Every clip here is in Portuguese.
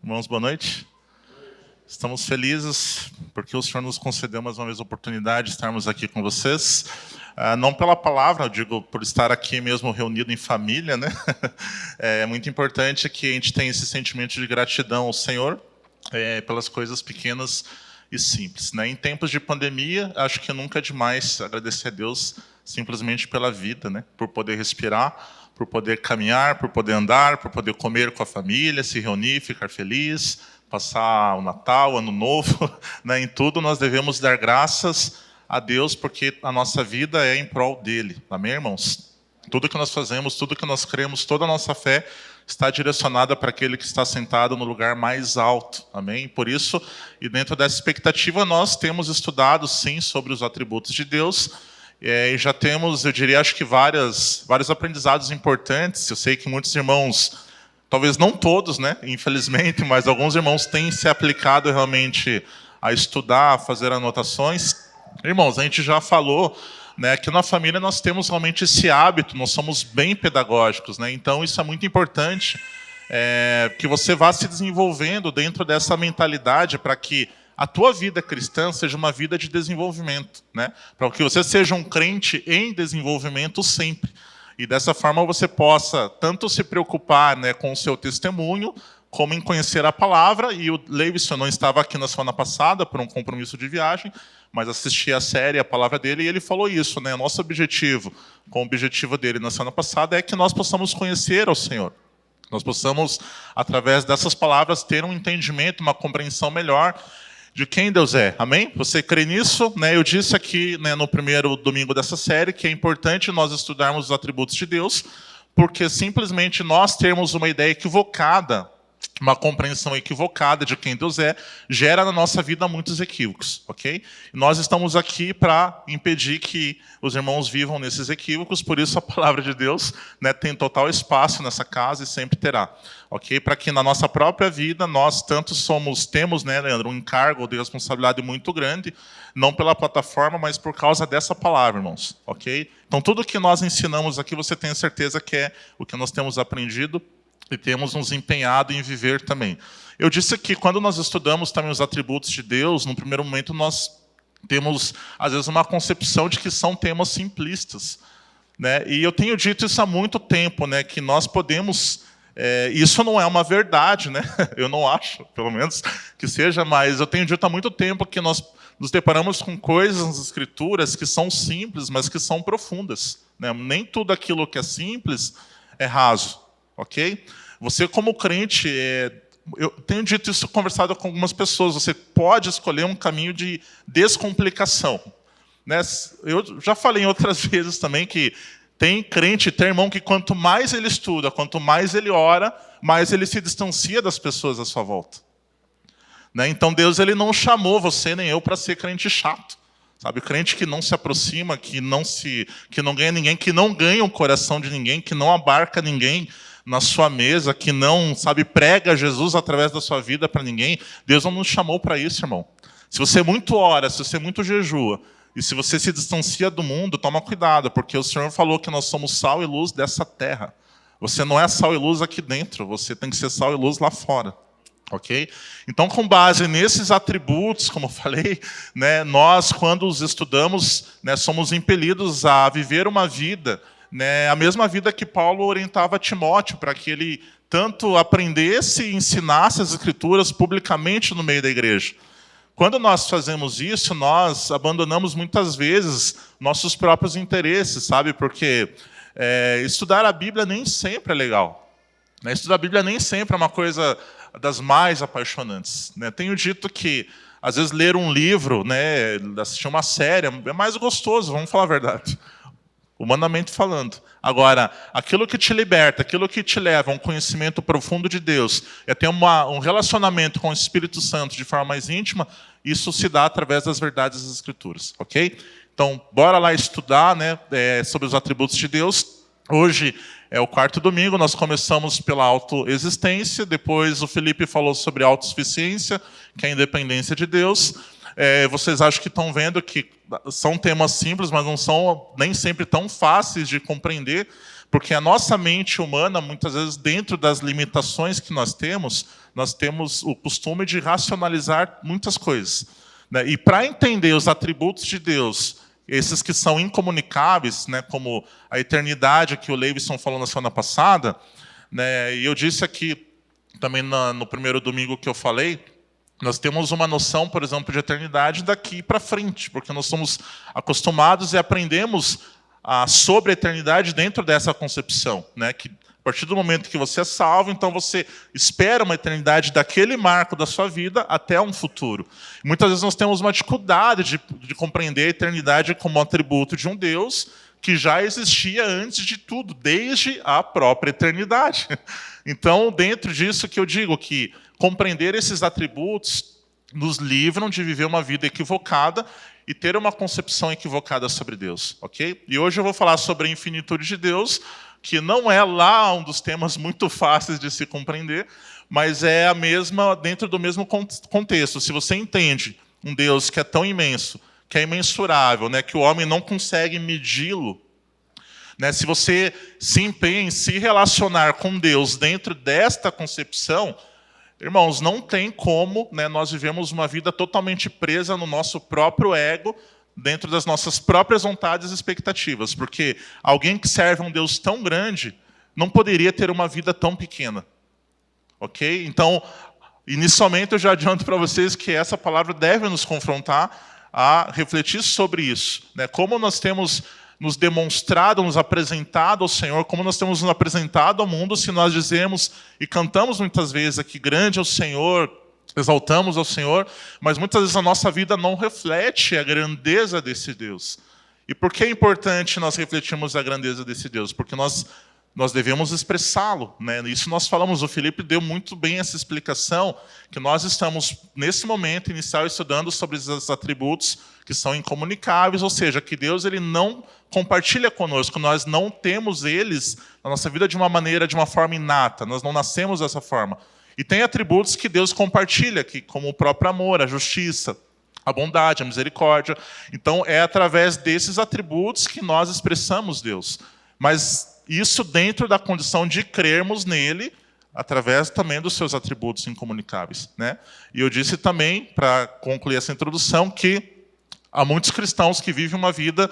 Irmãos, boa noite. Estamos felizes porque o Senhor nos concedeu mais uma vez a oportunidade de estarmos aqui com vocês. Não pela palavra, eu digo por estar aqui mesmo reunido em família, né? É muito importante que a gente tenha esse sentimento de gratidão ao Senhor pelas coisas pequenas e simples, né? Em tempos de pandemia, acho que nunca é demais agradecer a Deus simplesmente pela vida, né? Por poder respirar, por poder caminhar, por poder andar, por poder comer com a família, se reunir, ficar feliz, passar o Natal, o Ano Novo, né? Em tudo nós devemos dar graças a Deus, porque a nossa vida é em prol dele. Amém, irmãos? Tudo que nós fazemos, tudo que nós cremos, toda a nossa fé está direcionada para aquele que está sentado no lugar mais alto. Amém? Por isso, e dentro dessa expectativa, nós temos estudado, sim, sobre os atributos de Deus. E já temos, eu diria, acho que vários aprendizados importantes. Eu sei que muitos irmãos, talvez não todos, né, infelizmente, mas alguns irmãos têm se aplicado realmente a estudar, a fazer anotações. Irmãos, a gente já falou, né, que na família nós temos realmente esse hábito, nós somos bem pedagógicos, né, então isso é muito importante, que você vá se desenvolvendo dentro dessa mentalidade para que a tua vida cristã seja uma vida de desenvolvimento, né? Para que você seja um crente em desenvolvimento sempre. E dessa forma você possa tanto se preocupar, né, com o seu testemunho, como em conhecer a palavra. E o Leivson não estava aqui na semana passada por um compromisso de viagem, mas assisti a série, a palavra dele, e ele falou isso, né? Nosso objetivo, com o objetivo dele na semana passada, é que nós possamos conhecer ao Senhor. Nós possamos, através dessas palavras, ter um entendimento, uma compreensão melhor de quem Deus é. Amém? Você crê nisso? Né? Eu disse aqui, né, no primeiro domingo dessa série que é importante nós estudarmos os atributos de Deus, porque simplesmente nós termos uma ideia equivocada, uma compreensão equivocada de quem Deus é, gera na nossa vida muitos equívocos, ok? E nós estamos aqui para impedir que os irmãos vivam nesses equívocos, por isso a palavra de Deus, né, tem total espaço nessa casa e sempre terá, ok? Para que na nossa própria vida nós temos, né, Leandro, um encargo de responsabilidade muito grande, não pela plataforma, mas por causa dessa palavra, irmãos, ok? Então tudo que nós ensinamos aqui, você tem certeza que é o que nós temos aprendido e temos nos empenhado em viver também. Eu disse que quando nós estudamos também os atributos de Deus, no primeiro momento nós temos, às vezes, uma concepção de que são temas simplistas, né? E eu tenho dito isso há muito tempo, né? Que nós podemos... isso não é uma verdade, né? Eu não acho, pelo menos, que seja, mas eu tenho dito há muito tempo que nós nos deparamos com coisas nas Escrituras que são simples, mas que são profundas, né? Nem tudo aquilo que é simples é raso. Ok? Você, como crente, eu tenho dito isso, conversado com algumas pessoas, você pode escolher um caminho de descomplicação. Né? Eu já falei em outras vezes também que tem crente, tem irmão que quanto mais ele estuda, quanto mais ele ora, mais ele se distancia das pessoas à sua volta. Né? Então Deus ele não chamou você nem eu para ser crente chato. Sabe, crente que não se aproxima, que não ganha ninguém, que não ganha o coração de ninguém, que não abarca ninguém na sua mesa, que não, sabe, prega Jesus através da sua vida para ninguém. Deus não nos chamou para isso, irmão. Se você muito ora, se você muito jejua, e se você se distancia do mundo, toma cuidado, porque o Senhor falou que nós somos sal e luz dessa terra. Você não é sal e luz aqui dentro, você tem que ser sal e luz lá fora. Ok? Então, com base nesses atributos, como eu falei, né, nós, quando os estudamos, né, somos impelidos a viver uma vida, né, a mesma vida que Paulo orientava a Timóteo, para que ele tanto aprendesse e ensinasse as Escrituras publicamente no meio da igreja. Quando nós fazemos isso, nós abandonamos muitas vezes nossos próprios interesses, sabe? Porque estudar a Bíblia nem sempre é legal. Né? Estudar a Bíblia nem sempre é uma coisa das mais apaixonantes. Né? Tenho dito que, às vezes, ler um livro, né, assistir uma série, é mais gostoso, vamos falar a verdade. Humanamente falando. Agora, aquilo que te liberta, aquilo que te leva a um conhecimento profundo de Deus, é ter um relacionamento com o Espírito Santo de forma mais íntima, isso se dá através das verdades das Escrituras, ok? Então, bora lá estudar, né, sobre os atributos de Deus. Hoje é o quarto domingo, nós começamos pela autoexistência, depois o Felipe falou sobre a autossuficiência, que é a independência de Deus. Vocês acham que estão vendo que são temas simples, mas não são nem sempre tão fáceis de compreender, Porque a nossa mente humana, muitas vezes, dentro das limitações que nós temos o costume de racionalizar muitas coisas, né? E para entender os atributos de Deus, esses que são incomunicáveis, né, como a eternidade que o Leivson falou na semana passada, né, e eu disse aqui também no primeiro domingo que eu falei, nós temos uma noção, por exemplo, de eternidade daqui para frente, porque nós somos acostumados e aprendemos sobre a eternidade dentro dessa concepção, né, que a partir do momento que você é salvo, então você espera uma eternidade daquele marco da sua vida até um futuro. Muitas vezes nós temos uma dificuldade de compreender a eternidade como um atributo de um Deus que já existia antes de tudo, desde a própria eternidade. Então, dentro disso que eu digo que compreender esses atributos nos livram de viver uma vida equivocada e ter uma concepção equivocada sobre Deus, ok? E hoje eu vou falar sobre a infinitude de Deus, que não é lá um dos temas muito fáceis de se compreender, mas é a mesma, dentro do mesmo contexto. Se você entende um Deus que é tão imenso, que é imensurável, né, que o homem não consegue medi-lo, né, se você se empenha em se relacionar com Deus dentro desta concepção, irmãos, não tem como, né, nós vivemos uma vida totalmente presa no nosso próprio ego, dentro das nossas próprias vontades e expectativas, porque alguém que serve a um Deus tão grande não poderia ter uma vida tão pequena, ok? Então, inicialmente eu já adianto para vocês que essa palavra deve nos confrontar a refletir sobre isso, né? Como nós temos nos demonstrado, nos apresentado ao Senhor, como nós temos nos apresentado ao mundo, se nós dizemos e cantamos muitas vezes aqui, grande é o Senhor, exaltamos ao Senhor, mas muitas vezes a nossa vida não reflete a grandeza desse Deus. E por que é importante nós refletirmos a grandeza desse Deus? Porque nós devemos expressá-lo, né? Isso nós falamos, o Felipe deu muito bem essa explicação, que nós estamos, nesse momento inicial, estudando sobre esses atributos que são incomunicáveis, ou seja, que Deus ele não compartilha conosco, nós não temos eles na nossa vida de uma forma inata, nós não nascemos dessa forma. E tem atributos que Deus compartilha, como o próprio amor, a justiça, a bondade, a misericórdia. Então, é através desses atributos que nós expressamos Deus. Mas isso dentro da condição de crermos nele, através também dos seus atributos incomunicáveis, né? E eu disse também, para concluir essa introdução, que há muitos cristãos que vivem uma vida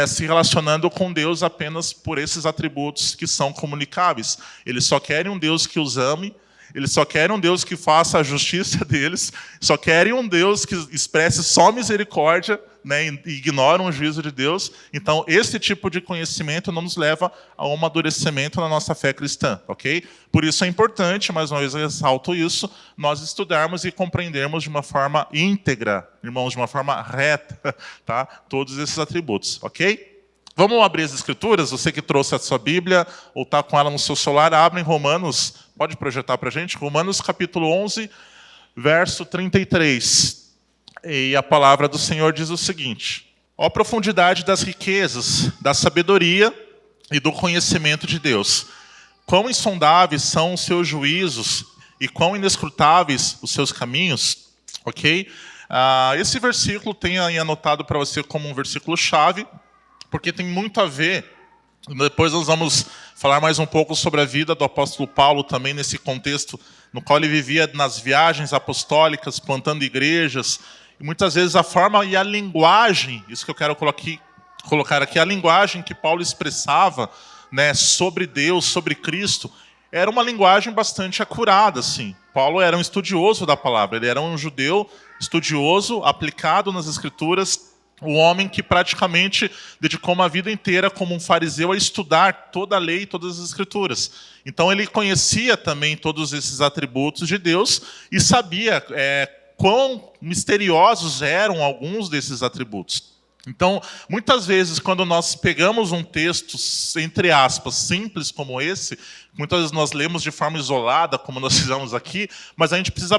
se relacionando com Deus apenas por esses atributos que são comunicáveis. Eles só querem um Deus que os ame, eles só querem um Deus que faça a justiça deles, só querem um Deus que expresse só misericórdia, né, e ignoram o juízo de Deus. Então, esse tipo de conhecimento não nos leva a um amadurecimento na nossa fé cristã, ok? Por isso é importante, mais uma vez eu ressalto isso, nós estudarmos e compreendermos de uma forma íntegra, irmãos, de uma forma reta, tá? Todos esses atributos, ok? Vamos abrir as Escrituras? Você que trouxe a sua Bíblia ou está com ela no seu celular, abre em Romanos, pode projetar para a gente? Romanos capítulo 11, verso 33. E a palavra do Senhor diz o seguinte: ó profundidade das riquezas, da sabedoria e do conhecimento de Deus. Quão insondáveis são os seus juízos e quão inescrutáveis os seus caminhos. Ok? Esse versículo tem aí anotado para você como um versículo-chave, porque tem muito a ver. Depois nós vamos falar mais um pouco sobre a vida do apóstolo Paulo, também nesse contexto no qual ele vivia nas viagens apostólicas, plantando igrejas. E muitas vezes a forma e a linguagem, isso que eu quero colocar aqui, a linguagem que Paulo expressava, né, sobre Deus, sobre Cristo, era uma linguagem bastante acurada, assim. Paulo era um estudioso da palavra, ele era um judeu estudioso, aplicado nas Escrituras, o homem que praticamente dedicou uma vida inteira como um fariseu a estudar toda a lei e todas as Escrituras. Então ele conhecia também todos esses atributos de Deus e sabia quão misteriosos eram alguns desses atributos. Então, muitas vezes, quando nós pegamos um texto, entre aspas, simples como esse, muitas vezes nós lemos de forma isolada, como nós fizemos aqui, mas a gente precisa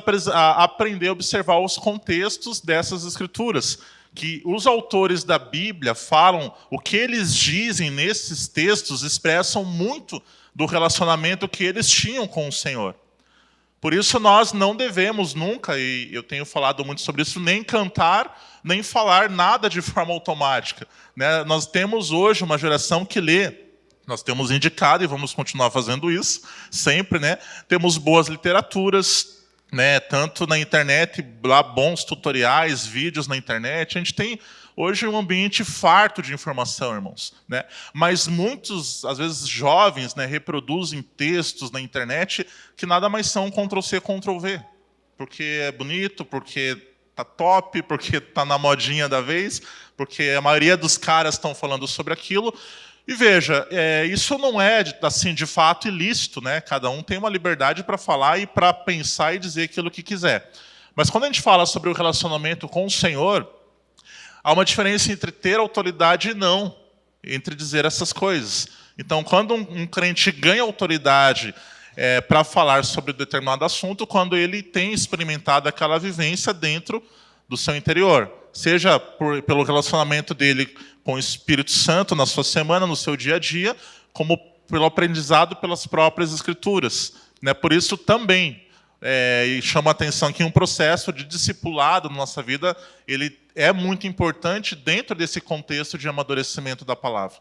aprender a observar os contextos dessas Escrituras, que os autores da Bíblia falam, o que eles dizem nesses textos expressam muito do relacionamento que eles tinham com o Senhor. Por isso nós não devemos nunca, e eu tenho falado muito sobre isso, nem cantar, nem falar nada de forma automática, né? Nós temos hoje uma geração que lê Nós temos indicado e vamos continuar fazendo isso sempre, né? Temos boas literaturas, né? Tanto na internet, lá bons tutoriais, vídeos na internet. A gente tem hoje um ambiente farto de informação, irmãos, né? Mas muitos, às vezes jovens, né, reproduzem textos na internet que nada mais são Ctrl+C, Ctrl+V, porque é bonito, porque tá top, porque tá na modinha da vez, porque a maioria dos caras estão falando sobre aquilo. E veja, isso não é assim de fato ilícito, né? Cada um tem uma liberdade para falar e para pensar e dizer aquilo que quiser. Mas quando a gente fala sobre o relacionamento com o Senhor, há uma diferença entre ter autoridade e não, entre dizer essas coisas. Então, quando um crente ganha autoridade para falar sobre determinado assunto, quando ele tem experimentado aquela vivência dentro do seu interior, seja pelo relacionamento dele com o Espírito Santo na sua semana, no seu dia a dia, como pelo aprendizado pelas próprias Escrituras, né? Por isso também, e chama a atenção que um processo de discipulado na nossa vida, ele é muito importante dentro desse contexto de amadurecimento da palavra.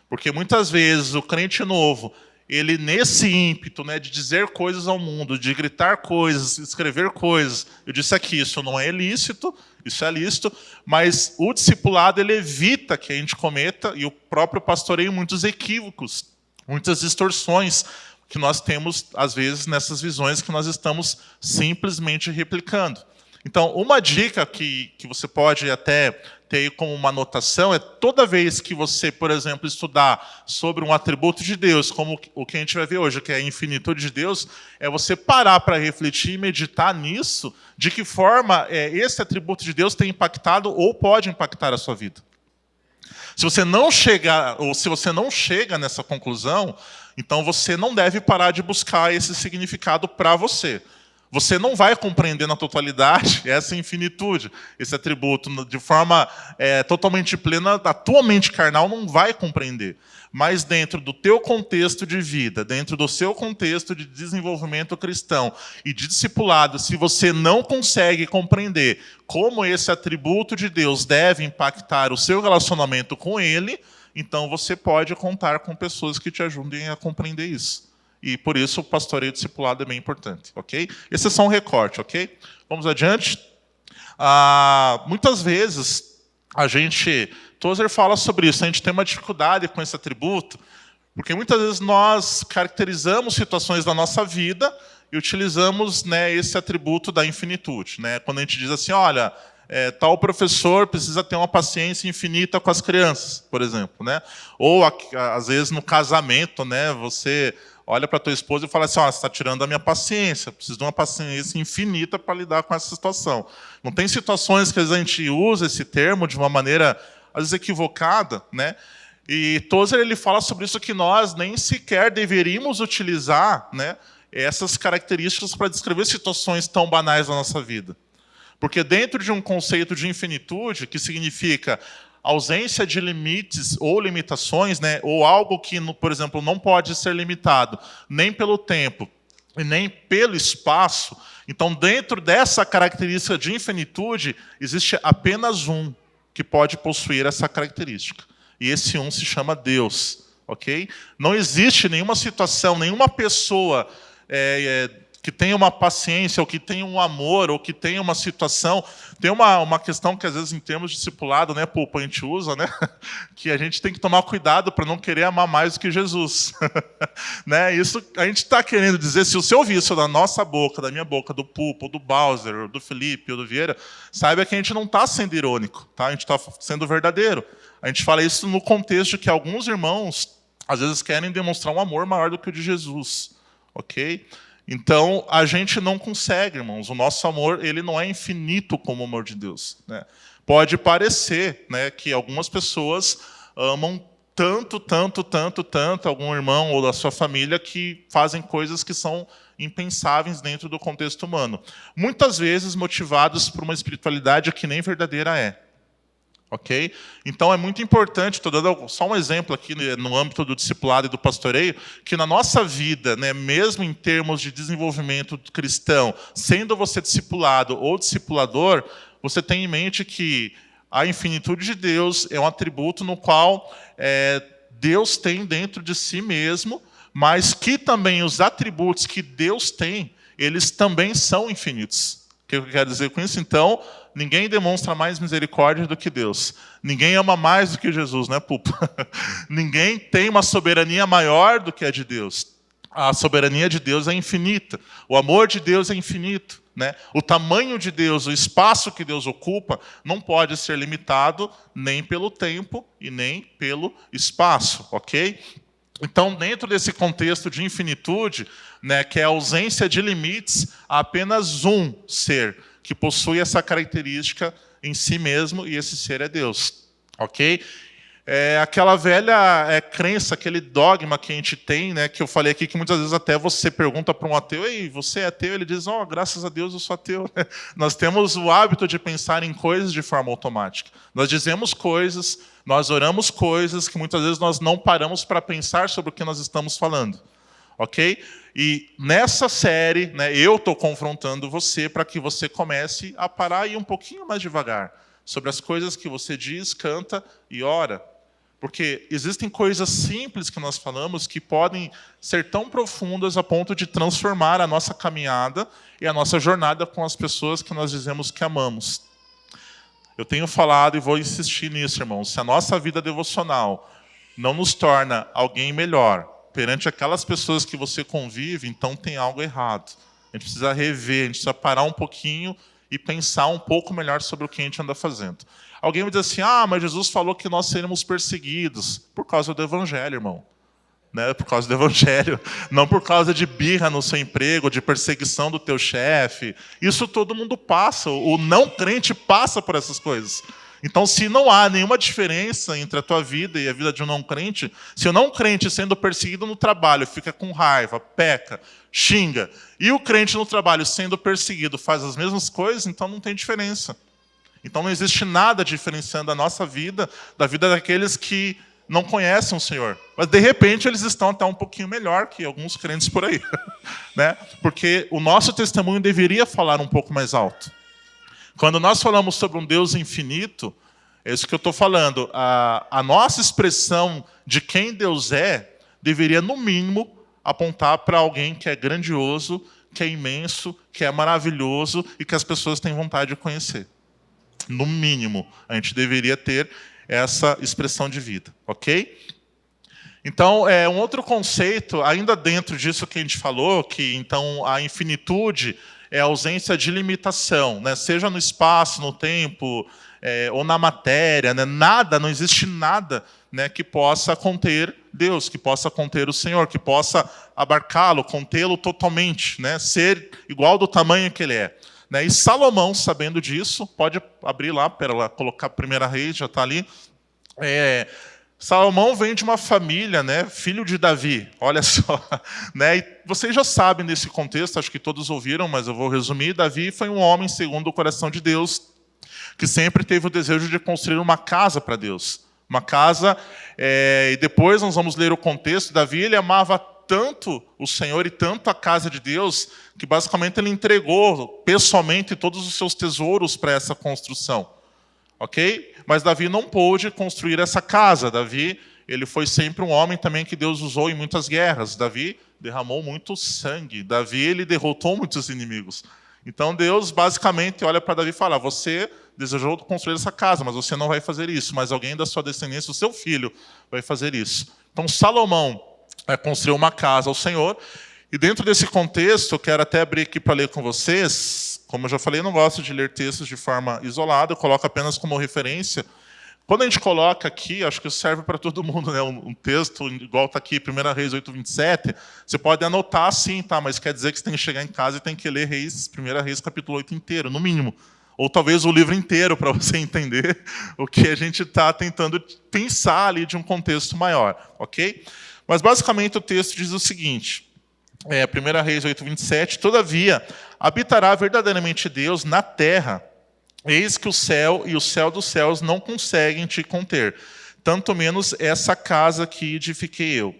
Porque muitas vezes o crente novo, ele nesse ímpeto, né, de dizer coisas ao mundo, de gritar coisas, escrever coisas, eu disse aqui, isso não é ilícito, isso é lícito, mas o discipulado ele evita que a gente cometa, e o próprio pastoreio, muitos equívocos, muitas distorções que nós temos, às vezes, nessas visões que nós estamos simplesmente replicando. Então, uma dica que você pode até ter como uma anotação é toda vez que você, por exemplo, estudar sobre um atributo de Deus, como o que a gente vai ver hoje, que é a infinitude de Deus, é você parar para refletir e meditar nisso, de que forma esse atributo de Deus tem impactado ou pode impactar a sua vida. Se você não chegar, ou se você não chega nessa conclusão, então você não deve parar de buscar esse significado para você. Você não vai compreender na totalidade essa infinitude, esse atributo, de forma totalmente plena, a tua mente carnal não vai compreender. Mas dentro do teu contexto de vida, dentro do seu contexto de desenvolvimento cristão e de discipulado, se você não consegue compreender como esse atributo de Deus deve impactar o seu relacionamento com Ele, então você pode contar com pessoas que te ajudem a compreender isso. E por isso o pastoreio discipulado é bem importante, ok? Esse é só um recorte, ok? Vamos adiante. Muitas vezes Tozer fala sobre isso, a gente tem uma dificuldade com esse atributo, porque muitas vezes nós caracterizamos situações da nossa vida e utilizamos, né, esse atributo da infinitude, né? Quando a gente diz assim, olha, tal professor precisa ter uma paciência infinita com as crianças, por exemplo, né? Ou às vezes no casamento, né, você olha para a tua esposa e fala assim, você está tirando a minha paciência, preciso de uma paciência infinita para lidar com essa situação. Não tem situações que às vezes a gente usa esse termo de uma maneira, às vezes, equivocada, né? E Tozer ele fala sobre isso, que nós nem sequer deveríamos utilizar, né, essas características para descrever situações tão banais da nossa vida. Porque dentro de um conceito de infinitude, que significa ausência de limites ou limitações, né, ou algo que, por exemplo, não pode ser limitado nem pelo tempo e nem pelo espaço, então, dentro dessa característica de infinitude, existe apenas um que pode possuir essa característica. E esse um se chama Deus, ok? Não existe nenhuma situação, nenhuma pessoa que tenha uma paciência, ou que tenha um amor, ou que tenha uma situação. Tem uma questão que, às vezes, em termos de discipulado, né, Pulpo, a gente usa, né, que a gente tem que tomar cuidado para não querer amar mais do que Jesus. Né? Isso a gente está querendo dizer, se você ouvir isso da nossa boca, da minha boca, do Pulpo, do Bowser, do Felipe, ou do Vieira, saiba que a gente não está sendo irônico, tá? A gente está sendo verdadeiro. A gente fala isso no contexto de que alguns irmãos, às vezes, querem demonstrar um amor maior do que o de Jesus, ok? Então, a gente não consegue, irmãos. O nosso amor ele não é infinito como o amor de Deus, né? Pode parecer, né, que algumas pessoas amam tanto, algum irmão ou da sua família, que fazem coisas que são impensáveis dentro do contexto humano. Muitas vezes motivados por uma espiritualidade que nem verdadeira é. Ok? Então é muito importante, estou dando só um exemplo aqui no âmbito do discipulado e do pastoreio, que na nossa vida, né, mesmo em termos de desenvolvimento cristão, sendo você discipulado ou discipulador, você tem em mente que a infinitude de Deus é um atributo no qual Deus tem dentro de si mesmo, mas que também os atributos que Deus tem, eles também são infinitos. O que eu quero dizer com isso? Então, ninguém demonstra mais misericórdia do que Deus. Ninguém ama mais do que Jesus, né, Pupa? Ninguém tem uma soberania maior do que a de Deus. A soberania de Deus é infinita. O amor de Deus é infinito, né? O tamanho de Deus, o espaço que Deus ocupa, não pode ser limitado nem pelo tempo e nem pelo espaço, ok? Então, dentro desse contexto de infinitude, né, que é a ausência de limites, há apenas um ser que possui essa característica em si mesmo, e esse ser é Deus, ok? É aquela velha crença, aquele dogma que a gente tem, né, que eu falei aqui, que muitas vezes até você pergunta para um ateu, ei, você é ateu? Ele diz, graças a Deus eu sou ateu. Nós temos o hábito de pensar em coisas de forma automática. Nós dizemos coisas, nós oramos coisas que muitas vezes nós não paramos para pensar sobre o que nós estamos falando. Ok? E nessa série, né, eu estou confrontando você para que você comece a parar e ir um pouquinho mais devagar sobre as coisas que você diz, canta e ora. Porque existem coisas simples que nós falamos que podem ser tão profundas a ponto de transformar a nossa caminhada e a nossa jornada com as pessoas que nós dizemos que amamos. Eu tenho falado e vou insistir nisso, irmãos. Se a nossa vida devocional não nos torna alguém melhor perante aquelas pessoas que você convive, então tem algo errado. A gente precisa rever, a gente precisa parar um pouquinho e pensar um pouco melhor sobre o que a gente anda fazendo. Alguém me diz assim, mas Jesus falou que nós seremos perseguidos por causa do Evangelho, irmão. Né? Por causa do Evangelho, não por causa de birra no seu emprego, de perseguição do teu chefe. Isso todo mundo passa, o não crente passa por essas coisas. Então, se não há nenhuma diferença entre a tua vida e a vida de um não crente, se o não crente sendo perseguido no trabalho fica com raiva, peca, xinga, e o crente no trabalho sendo perseguido faz as mesmas coisas, então não tem diferença. Então não existe nada diferenciando a nossa vida da vida daqueles que não conhecem o Senhor. Mas, de repente, eles estão até um pouquinho melhor que alguns crentes por aí. Né? Porque o nosso testemunho deveria falar um pouco mais alto. Quando nós falamos sobre um Deus infinito, é isso que eu estou falando. A nossa expressão de quem Deus é deveria, no mínimo, apontar para alguém que é grandioso, que é imenso, que é maravilhoso e que as pessoas têm vontade de conhecer. No mínimo, a gente deveria ter essa expressão de vida, ok? Então, um outro conceito, ainda dentro disso que a gente falou, que então a infinitude é a ausência de limitação, né? Seja no espaço, no tempo, ou na matéria, né? Nada, não existe nada, né, que possa conter Deus, que possa conter o Senhor, que possa abarcá-lo, contê-lo totalmente, né? Ser igual do tamanho que ele é. Né? E Salomão, sabendo disso, pode abrir lá, para colocar a primeira Reis, já está ali. Salomão vem de uma família, né, filho de Davi, olha só. Né? E vocês já sabem desse contexto, acho que todos ouviram, mas eu vou resumir. Davi foi um homem segundo o coração de Deus, que sempre teve o desejo de construir uma casa para Deus. Uma casa, e depois nós vamos ler o contexto. Davi, ele amava tanto o Senhor e tanto a casa de Deus, que basicamente ele entregou pessoalmente todos os seus tesouros para essa construção. Ok? Mas Davi não pôde construir essa casa. Davi, ele foi sempre um homem também que Deus usou em muitas guerras. Davi derramou muito sangue. Davi, ele derrotou muitos inimigos. Então Deus basicamente olha para Davi e fala, você desejou construir essa casa, mas você não vai fazer isso, mas alguém da sua descendência, o seu filho, vai fazer isso. Então Salomão construiu uma casa ao Senhor, e dentro desse contexto, eu quero até abrir aqui para ler com vocês. Como eu já falei, eu não gosto de ler textos de forma isolada, eu coloco apenas como referência. Quando a gente coloca aqui, acho que serve para todo mundo, né? Um texto igual está aqui, 1 Reis 8:27, você pode anotar assim, tá? Mas quer dizer que você tem que chegar em casa e tem que ler 1 Reis capítulo 8 inteiro, no mínimo. Ou talvez o livro inteiro, para você entender o que a gente está tentando pensar ali de um contexto maior, ok? Mas basicamente o texto diz o seguinte, 1 Reis 8:27, todavia habitará verdadeiramente Deus na terra, eis que o céu e o céu dos céus não conseguem te conter, tanto menos essa casa que edifiquei eu.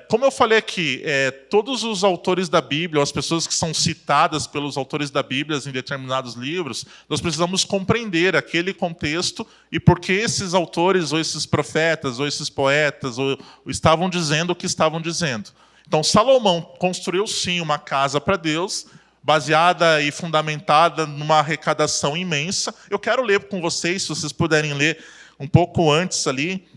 Como eu falei aqui, todos os autores da Bíblia, ou as pessoas que são citadas pelos autores da Bíblia em determinados livros, nós precisamos compreender aquele contexto e por que esses autores, ou esses profetas, ou esses poetas, ou estavam dizendo o que estavam dizendo. Então, Salomão construiu, sim, uma casa para Deus, baseada e fundamentada numa arrecadação imensa. Eu quero ler com vocês, se vocês puderem ler um pouco antes ali,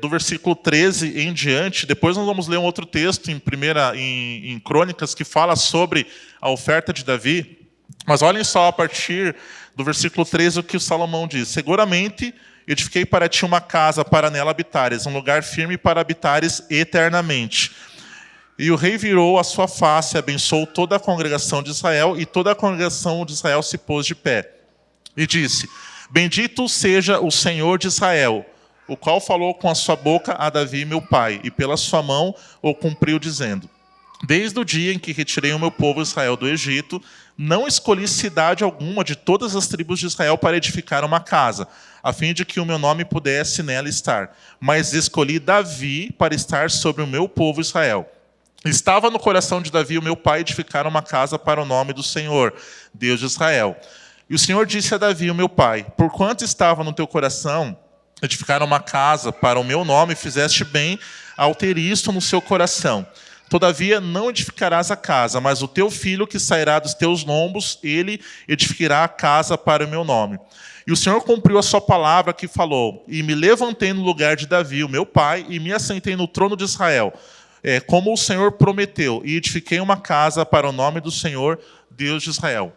do versículo 13 em diante. Depois nós vamos ler um outro texto em Crônicas que fala sobre a oferta de Davi. Mas olhem só a partir do versículo 13 o que o Salomão diz. Seguramente edifiquei para ti uma casa para nela habitares, um lugar firme para habitares eternamente. E o rei virou a sua face, abençoou toda a congregação de Israel, e toda a congregação de Israel se pôs de pé. E disse: Bendito seja o Senhor de Israel, o qual falou com a sua boca a Davi, meu pai, e pela sua mão o cumpriu, dizendo: Desde o dia em que retirei o meu povo Israel do Egito, não escolhi cidade alguma de todas as tribos de Israel para edificar uma casa, a fim de que o meu nome pudesse nela estar. Mas escolhi Davi para estar sobre o meu povo Israel. Estava no coração de Davi, o meu pai, edificar uma casa para o nome do Senhor, Deus de Israel. E o Senhor disse a Davi, o meu pai: Porquanto estava no teu coração edificar uma casa para o meu nome, fizeste bem ao ter isto no seu coração. Todavia não edificarás a casa, mas o teu filho que sairá dos teus lombos, ele edificará a casa para o meu nome. E o Senhor cumpriu a sua palavra que falou, e me levantei no lugar de Davi, o meu pai, e me assentei no trono de Israel, como o Senhor prometeu, e edifiquei uma casa para o nome do Senhor, Deus de Israel.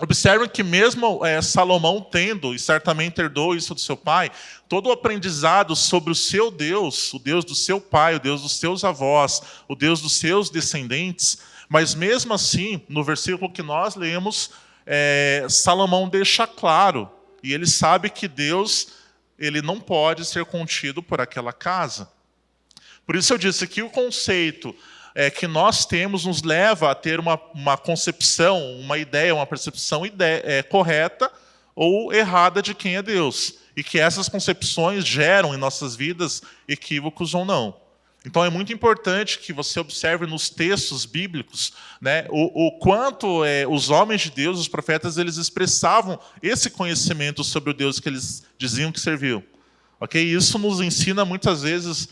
Observem que mesmo Salomão tendo, e certamente herdou isso do seu pai, todo o aprendizado sobre o seu Deus, o Deus do seu pai, o Deus dos seus avós, o Deus dos seus descendentes, mas mesmo assim, no versículo que nós lemos, Salomão deixa claro, e ele sabe que Deus ele não pode ser contido por aquela casa. Por isso eu disse que o conceito que nós temos nos leva a ter uma concepção, uma ideia, uma percepção correta ou errada de quem é Deus. E que essas concepções geram em nossas vidas equívocos ou não. Então é muito importante que você observe nos textos bíblicos, né, o quanto os homens de Deus, os profetas, eles expressavam esse conhecimento sobre o Deus que eles diziam que serviam. Okay? Isso nos ensina muitas vezes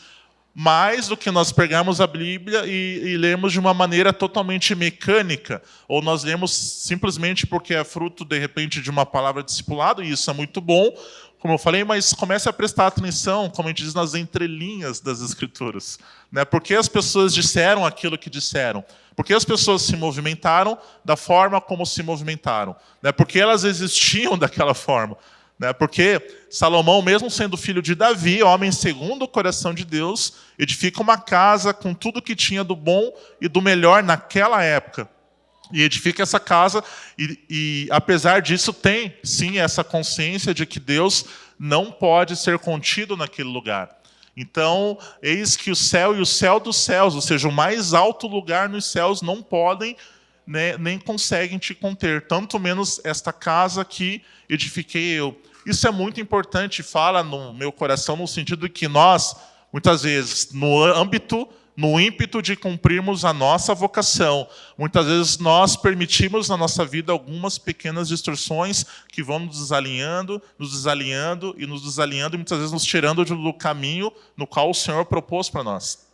mais do que nós pegarmos a Bíblia e lermos de uma maneira totalmente mecânica, ou nós lemos simplesmente porque é fruto, de repente, de uma palavra discipulado, e isso é muito bom, como eu falei, mas comece a prestar atenção, como a gente diz, nas entrelinhas das Escrituras. Né? Por que as pessoas disseram aquilo que disseram? Por que as pessoas se movimentaram da forma como se movimentaram? Né? Por que elas existiam daquela forma? Porque Salomão, mesmo sendo filho de Davi, homem segundo o coração de Deus, edifica uma casa com tudo que tinha do bom e do melhor naquela época. E edifica essa casa e apesar disso, tem sim essa consciência de que Deus não pode ser contido naquele lugar. Então, eis que o céu e o céu dos céus, ou seja, o mais alto lugar nos céus, não podem, nem conseguem te conter, tanto menos esta casa que edifiquei eu. Isso é muito importante, fala no meu coração, no sentido de que nós, muitas vezes, no ímpeto de cumprirmos a nossa vocação, muitas vezes nós permitimos na nossa vida algumas pequenas distorções que vão nos desalinhando, e muitas vezes nos tirando do caminho no qual o Senhor propôs para nós.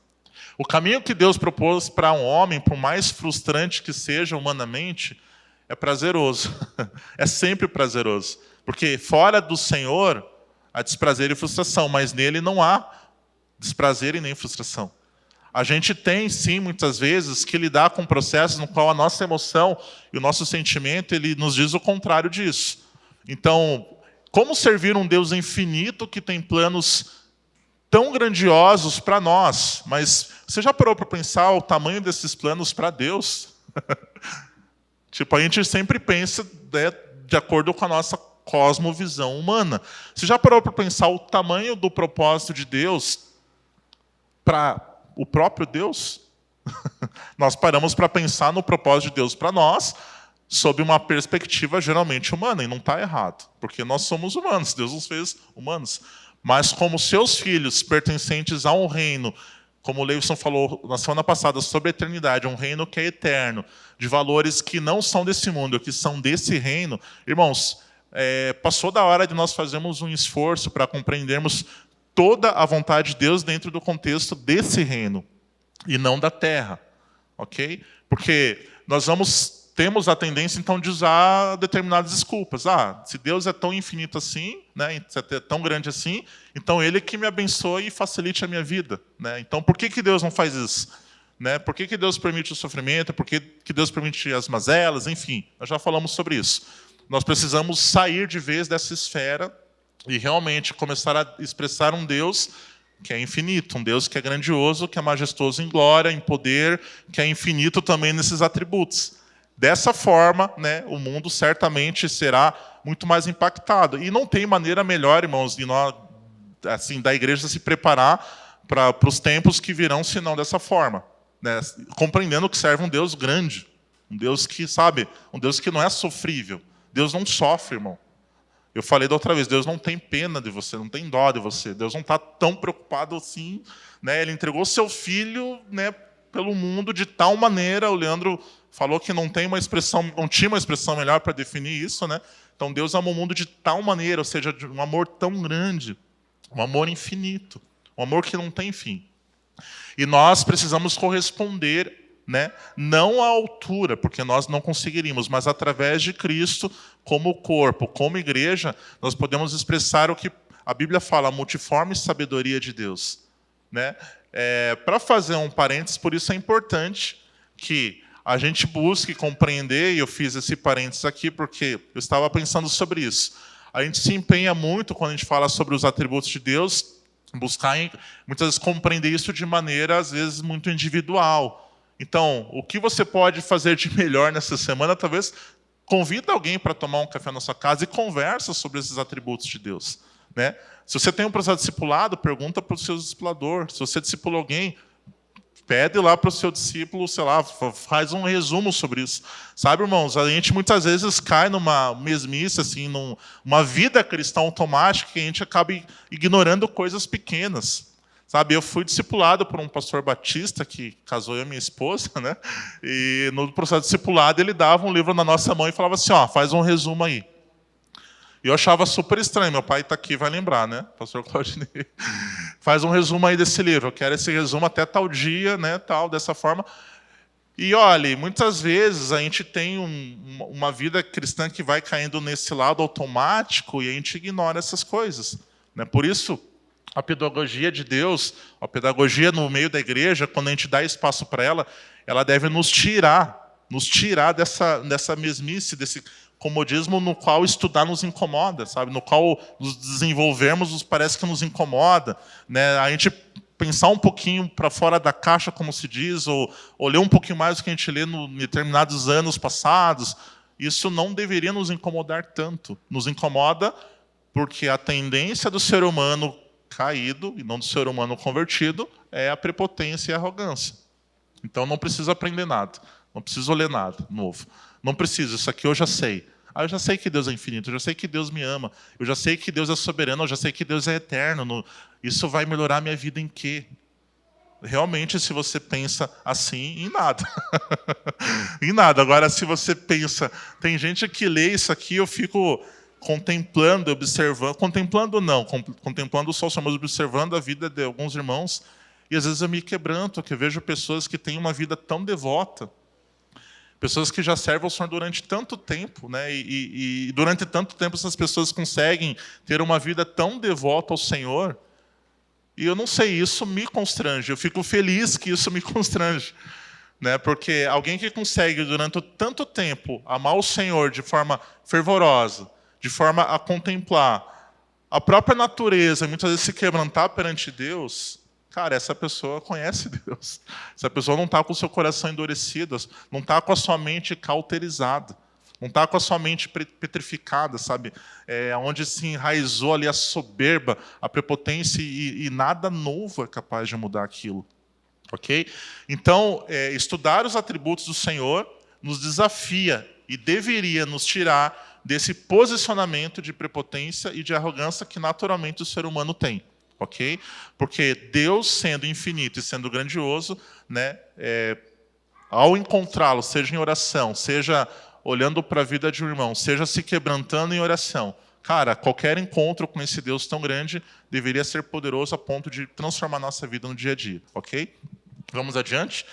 O caminho que Deus propôs para um homem, por mais frustrante que seja humanamente, é prazeroso. É sempre prazeroso. Porque fora do Senhor há desprazer e frustração, mas nele não há desprazer e nem frustração. A gente tem, sim, muitas vezes, que lidar com processos no qual a nossa emoção e o nosso sentimento ele nos diz o contrário disso. Então, como servir um Deus infinito que tem planos tão grandiosos para nós? Mas você já parou para pensar o tamanho desses planos para Deus? Tipo, a gente sempre pensa de acordo com a nossa cosmovisão humana. Você já parou para pensar o tamanho do propósito de Deus para o próprio Deus? Nós paramos para pensar no propósito de Deus para nós sob uma perspectiva geralmente humana, e não está errado, porque nós somos humanos, Deus nos fez humanos. mas como seus filhos pertencentes a um reino, como o Leivson falou na semana passada sobre a eternidade, um reino que é eterno, de valores que não são desse mundo, que são desse reino, irmãos, passou da hora de nós fazermos um esforço para compreendermos toda a vontade de Deus dentro do contexto desse reino, e não da terra, ok? Porque nós temos a tendência, então, de usar determinadas desculpas. Se Deus é tão infinito assim, né, se é tão grande assim, então Ele que me abençoe e facilite a minha vida. Né? Então, por que Deus não faz isso? Né? Por que Deus permite o sofrimento? Por que Deus permite as mazelas? Enfim, nós já falamos sobre isso. Nós precisamos sair de vez dessa esfera e realmente começar a expressar um Deus que é infinito, um Deus que é grandioso, que é majestoso em glória, em poder, que é infinito também nesses atributos. Dessa forma, né, o mundo certamente será muito mais impactado. E não tem maneira melhor, irmãos, de nós, assim, da igreja se preparar para os tempos que virão, senão dessa forma. Né, compreendendo que serve um Deus grande, um Deus que, sabe, um Deus que não é sofrível. Deus não sofre, irmão. Eu falei da outra vez, Deus não tem pena de você, não tem dó de você. Deus não está tão preocupado assim. Né, Ele entregou seu filho, né, pelo mundo de tal maneira, o Leandro falou que não tinha uma expressão melhor para definir isso, né? Então Deus ama o mundo de tal maneira, ou seja, de um amor tão grande, um amor infinito, um amor que não tem fim. E nós precisamos corresponder, né? Não à altura, porque nós não conseguiríamos, mas através de Cristo, como corpo, como igreja, nós podemos expressar o que a Bíblia fala, a multiforme sabedoria de Deus. Né? Para fazer um parênteses, por isso é importante que a gente busque compreender, e eu fiz esse parênteses aqui porque eu estava pensando sobre isso. A gente se empenha muito quando a gente fala sobre os atributos de Deus, buscar muitas vezes compreender isso de maneira, às vezes, muito individual. Então, o que você pode fazer de melhor nessa semana, talvez convida alguém para tomar um café na sua casa e conversa sobre esses atributos de Deus. Né? Se você tem um processo discipulado, pergunta para o seu discipulador. Se você discipula alguém, pede lá para o seu discípulo, sei lá, faz um resumo sobre isso. Sabe, irmãos, a gente muitas vezes cai numa mesmice, assim, numa vida cristã automática, que a gente acaba ignorando coisas pequenas. Sabe, eu fui discipulado por um pastor batista que casou eu e minha esposa, né? E no processo discipulado ele dava um livro na nossa mão e falava assim, faz um resumo aí. E eu achava super estranho, meu pai está aqui, vai lembrar, né? Pastor Claudinei. Faz um resumo aí desse livro, eu quero esse resumo até tal dia, né? Tal, dessa forma. E olha, muitas vezes a gente tem uma vida cristã que vai caindo nesse lado automático e a gente ignora essas coisas. Né? Por isso, a pedagogia de Deus, a pedagogia no meio da igreja, quando a gente dá espaço para ela deve nos tirar dessa mesmice, desse comodismo no qual estudar nos incomoda, sabe? No qual nos desenvolvermos parece que nos incomoda. Né? A gente pensar um pouquinho para fora da caixa, como se diz, ou ler um pouquinho mais do que a gente lê em determinados anos passados, isso não deveria nos incomodar tanto. Nos incomoda porque a tendência do ser humano caído, e não do ser humano convertido, é a prepotência e a arrogância. Então não preciso aprender nada, não preciso ler nada novo. Não preciso, isso aqui eu já sei. Eu já sei que Deus é infinito, eu já sei que Deus me ama, eu já sei que Deus é soberano, eu já sei que Deus é eterno. Isso vai melhorar a minha vida em quê? Realmente, se você pensa assim, em nada. Em nada. Agora, se você pensa... Tem gente que lê isso aqui, eu fico contemplando, observando... Contemplando só, mas observando a vida de alguns irmãos, e às vezes eu me quebranto, que eu vejo pessoas que têm uma vida tão devota, pessoas que já servem ao Senhor durante tanto tempo, né? E durante tanto tempo essas pessoas conseguem ter uma vida tão devota ao Senhor. E eu não sei, isso me constrange. Eu fico feliz que isso me constrange. Né? Porque alguém que consegue durante tanto tempo amar o Senhor de forma fervorosa, de forma a contemplar a própria natureza, muitas vezes se quebrantar perante Deus... Cara, essa pessoa conhece Deus. Essa pessoa não está com o seu coração endurecido, não está com a sua mente cauterizada, não está com a sua mente petrificada, sabe? Onde se enraizou ali a soberba, a prepotência e nada novo é capaz de mudar aquilo. Ok? Então, estudar os atributos do Senhor nos desafia e deveria nos tirar desse posicionamento de prepotência e de arrogância que naturalmente o ser humano tem. Ok? Porque Deus, sendo infinito e sendo grandioso, né, ao encontrá-lo, seja em oração, seja olhando para a vida de um irmão, seja se quebrantando em oração, cara, qualquer encontro com esse Deus tão grande deveria ser poderoso a ponto de transformar nossa vida no dia a dia. Ok? Vamos adiante?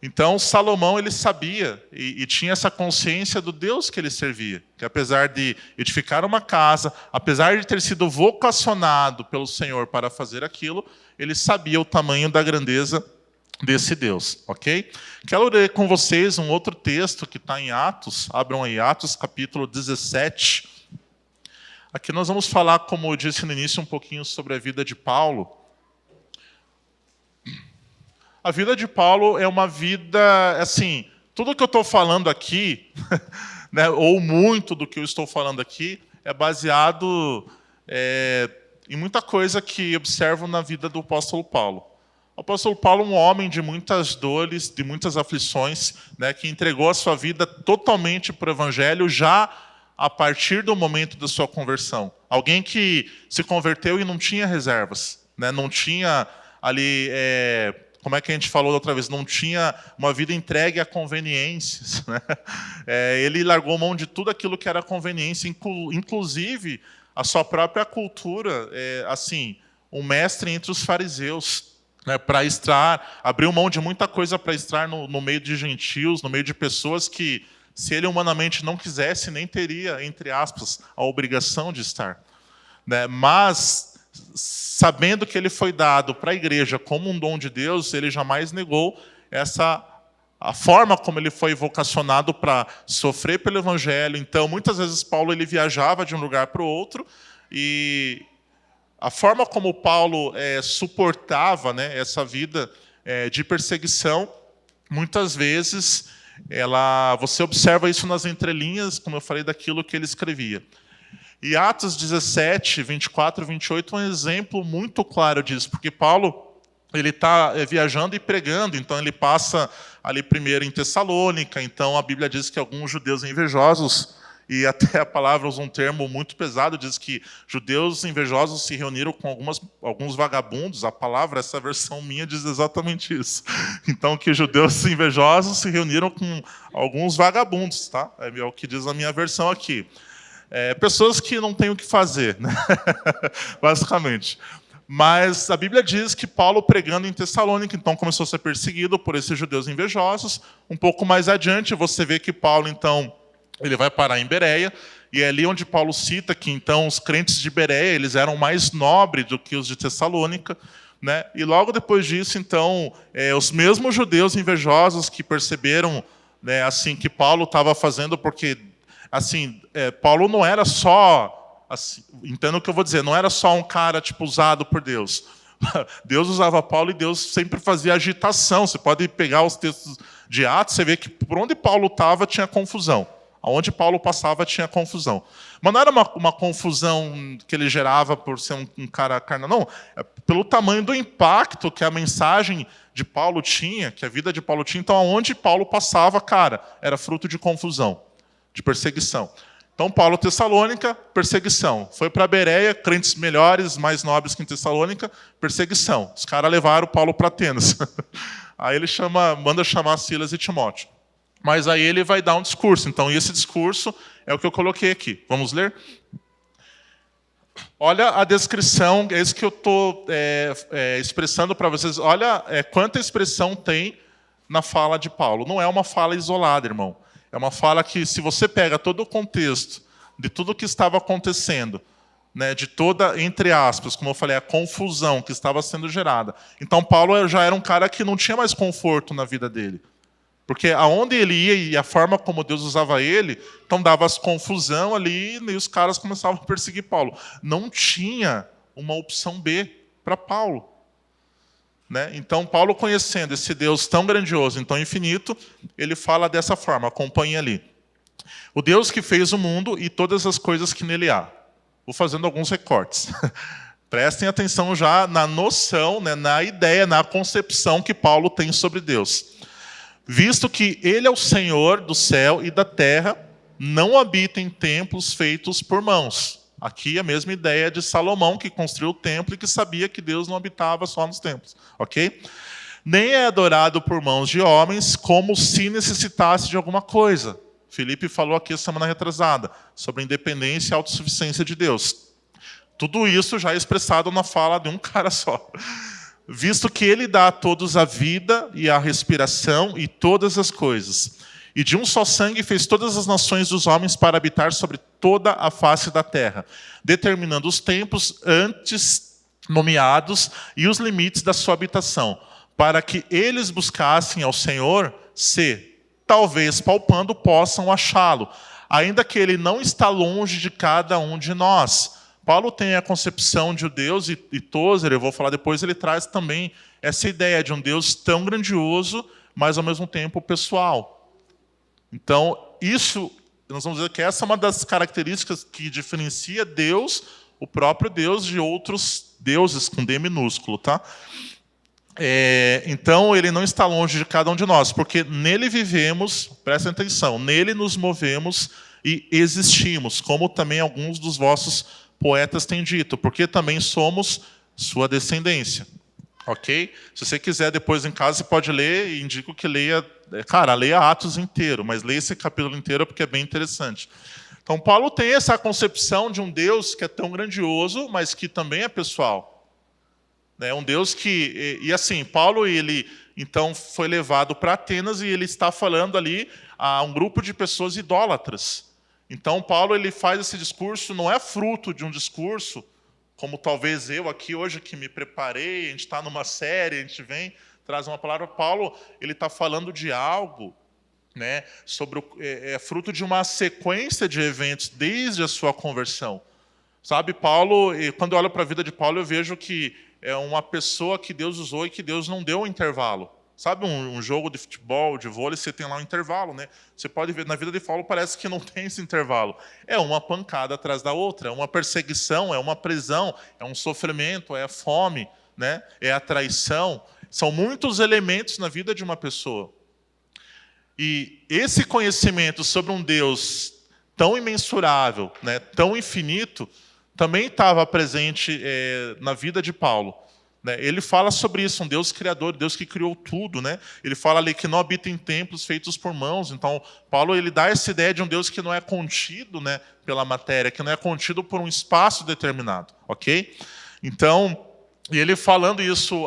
Então, Salomão, ele sabia e tinha essa consciência do Deus que ele servia, que apesar de edificar uma casa, apesar de ter sido vocacionado pelo Senhor para fazer aquilo, ele sabia o tamanho da grandeza desse Deus, ok? Quero ler com vocês um outro texto que está em Atos, abram aí, Atos capítulo 17. Aqui nós vamos falar, como eu disse no início, um pouquinho sobre a vida de Paulo. A vida de Paulo é uma vida, assim, tudo que eu estou falando aqui, né, ou muito do que eu estou falando aqui, é baseado em muita coisa que observo na vida do apóstolo Paulo. O apóstolo Paulo é um homem de muitas dores, de muitas aflições, né, que entregou a sua vida totalmente para o evangelho já a partir do momento da sua conversão. Alguém que se converteu e não tinha reservas, né, não tinha ali... como é que a gente falou da outra vez? Não tinha uma vida entregue a conveniências. Né? Ele largou mão de tudo aquilo que era conveniência, inclusive a sua própria cultura, assim, um mestre entre os fariseus, né, para estar, abriu mão de muita coisa para estar no meio de gentios, no meio de pessoas que, se ele humanamente não quisesse, nem teria, entre aspas, a obrigação de estar. Né? Mas... sabendo que ele foi dado para a igreja como um dom de Deus, ele jamais negou a forma como ele foi vocacionado para sofrer pelo evangelho. Então, muitas vezes Paulo ele viajava de um lugar para o outro e a forma como Paulo suportava, né, essa vida de perseguição, muitas vezes você observa isso nas entrelinhas, como eu falei, daquilo que ele escrevia. E Atos 17, 24 e 28 é um exemplo muito claro disso, porque Paulo ele está viajando e pregando, então ele passa ali primeiro em Tessalônica, então a Bíblia diz que alguns judeus invejosos, e até a palavra usa um termo muito pesado, diz que judeus invejosos se reuniram com alguns vagabundos, a palavra, essa versão minha diz exatamente isso. Então que judeus invejosos se reuniram com alguns vagabundos, tá? É o que diz a minha versão aqui. Pessoas que não têm o que fazer, né? Basicamente. Mas a Bíblia diz que Paulo, pregando em Tessalônica, então começou a ser perseguido por esses judeus invejosos. Um pouco mais adiante, você vê que Paulo, então, ele vai parar em Bereia, e é ali onde Paulo cita que, então, os crentes de Bereia, eles eram mais nobres do que os de Tessalônica, né? E logo depois disso, então, os mesmos judeus invejosos que perceberam, né, assim, que Paulo estava fazendo, porque... assim, Paulo não era só, assim, entenda o que eu vou dizer, não era só um cara tipo, usado por Deus. Deus usava Paulo e Deus sempre fazia agitação. Você pode pegar os textos de Atos, você vê que por onde Paulo estava tinha confusão. Aonde Paulo passava tinha confusão. Mas não era uma confusão que ele gerava por ser um cara carnal, não. Pelo tamanho do impacto que a mensagem de Paulo tinha, que a vida de Paulo tinha. Então, aonde Paulo passava, cara, era fruto de confusão, de perseguição. Então, Paulo, Tessalônica, perseguição. Foi para Bereia, crentes melhores, mais nobres que em Tessalônica, perseguição. Os caras levaram Paulo para Atenas. Aí ele manda chamar Silas e Timóteo. Mas aí ele vai dar um discurso. Então, esse discurso é o que eu coloquei aqui. Vamos ler? Olha a descrição, é isso que eu estou expressando para vocês. Olha quanta expressão tem na fala de Paulo. Não é uma fala isolada, irmão. É uma fala que, se você pega todo o contexto de tudo o que estava acontecendo, né, de toda, entre aspas, como eu falei, a confusão que estava sendo gerada. Então, Paulo já era um cara que não tinha mais conforto na vida dele. Porque aonde ele ia e a forma como Deus usava ele, então dava as confusão ali e os caras começavam a perseguir Paulo. Não tinha uma opção B para Paulo. Né? Então, Paulo, conhecendo esse Deus tão grandioso e tão infinito, ele fala dessa forma, acompanhe ali. O Deus que fez o mundo e todas as coisas que nele há. Vou fazendo alguns recortes. Prestem atenção já na noção, né, na ideia, na concepção que Paulo tem sobre Deus. Visto que ele é o Senhor do céu e da terra, não habita em templos feitos por mãos. Aqui a mesma ideia de Salomão, que construiu o templo e que sabia que Deus não habitava só nos templos. Ok? Nem é adorado por mãos de homens, como se necessitasse de alguma coisa. Felipe falou aqui semana retrasada, sobre a independência e a autossuficiência de Deus. Tudo isso já é expressado na fala de um cara só. Visto que ele dá a todos a vida e a respiração e todas as coisas. E de um só sangue fez todas as nações dos homens para habitar sobre toda a face da terra, determinando os tempos antes nomeados e os limites da sua habitação, para que eles buscassem ao Senhor, se, talvez palpando, possam achá-lo, ainda que ele não está longe de cada um de nós. Paulo tem a concepção de um Deus, e Tozer, eu vou falar depois, ele traz também essa ideia de um Deus tão grandioso, mas ao mesmo tempo pessoal. Então, isso, nós vamos dizer que essa é uma das características que diferencia Deus, o próprio Deus, de outros deuses, com D minúsculo, tá? Então, ele não está longe de cada um de nós, porque nele vivemos, prestem atenção, nele nos movemos e existimos, como também alguns dos vossos poetas têm dito, porque também somos sua descendência. Ok? Se você quiser, depois em casa, você pode ler, e indico que leia, leia Atos inteiro, mas leia esse capítulo inteiro porque é bem interessante. Então, Paulo tem essa concepção de um Deus que é tão grandioso, mas que também é pessoal. É um Deus que... E assim, Paulo, ele então foi levado para Atenas e ele está falando ali a um grupo de pessoas idólatras. Então, Paulo ele faz esse discurso, não é fruto de um discurso, como talvez eu aqui hoje que me preparei, a gente está numa série, a gente vem, traz uma palavra. Paulo ele está falando de algo, né, sobre fruto de uma sequência de eventos desde a sua conversão. Sabe, Paulo, quando eu olho para a vida de Paulo, eu vejo que é uma pessoa que Deus usou e que Deus não deu um intervalo. Sabe um jogo de futebol, de vôlei, você tem lá um intervalo, né? Você pode ver, na vida de Paulo parece que não tem esse intervalo. É uma pancada atrás da outra, é uma perseguição, é uma prisão, é um sofrimento, é a fome, né? É a traição. São muitos elementos na vida de uma pessoa. E esse conhecimento sobre um Deus tão imensurável, né, tão infinito, também estava presente na vida de Paulo. Ele fala sobre isso, um Deus criador, Deus que criou tudo. Né? Ele fala ali que não habita em templos feitos por mãos. Então, Paulo ele dá essa ideia de um Deus que não é contido, né, pela matéria, que não é contido por um espaço determinado. Ok? Então, e ele falando isso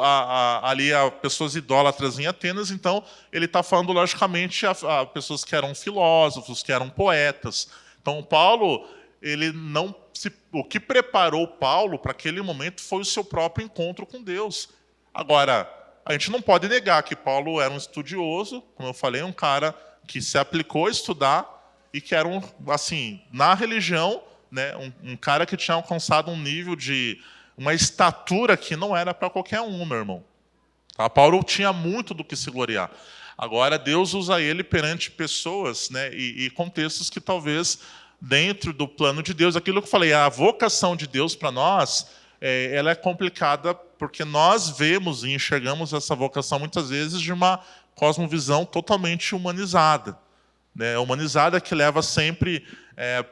ali a pessoas idólatras em Atenas, então ele está falando, logicamente, a pessoas que eram filósofos, que eram poetas. Então, Paulo... o que preparou Paulo para aquele momento foi o seu próprio encontro com Deus. Agora, a gente não pode negar que Paulo era um estudioso, como eu falei, um cara que se aplicou a estudar e que era, assim, na religião, né, um cara que tinha alcançado um nível de uma estatura que não era para qualquer um, meu irmão. Tá? Paulo tinha muito do que se gloriar. Agora, Deus usa ele perante pessoas, né, e contextos que talvez... dentro do plano de Deus, aquilo que eu falei, a vocação de Deus para nós, ela é complicada porque nós vemos e enxergamos essa vocação muitas vezes de uma cosmovisão totalmente humanizada. Né? Humanizada que leva sempre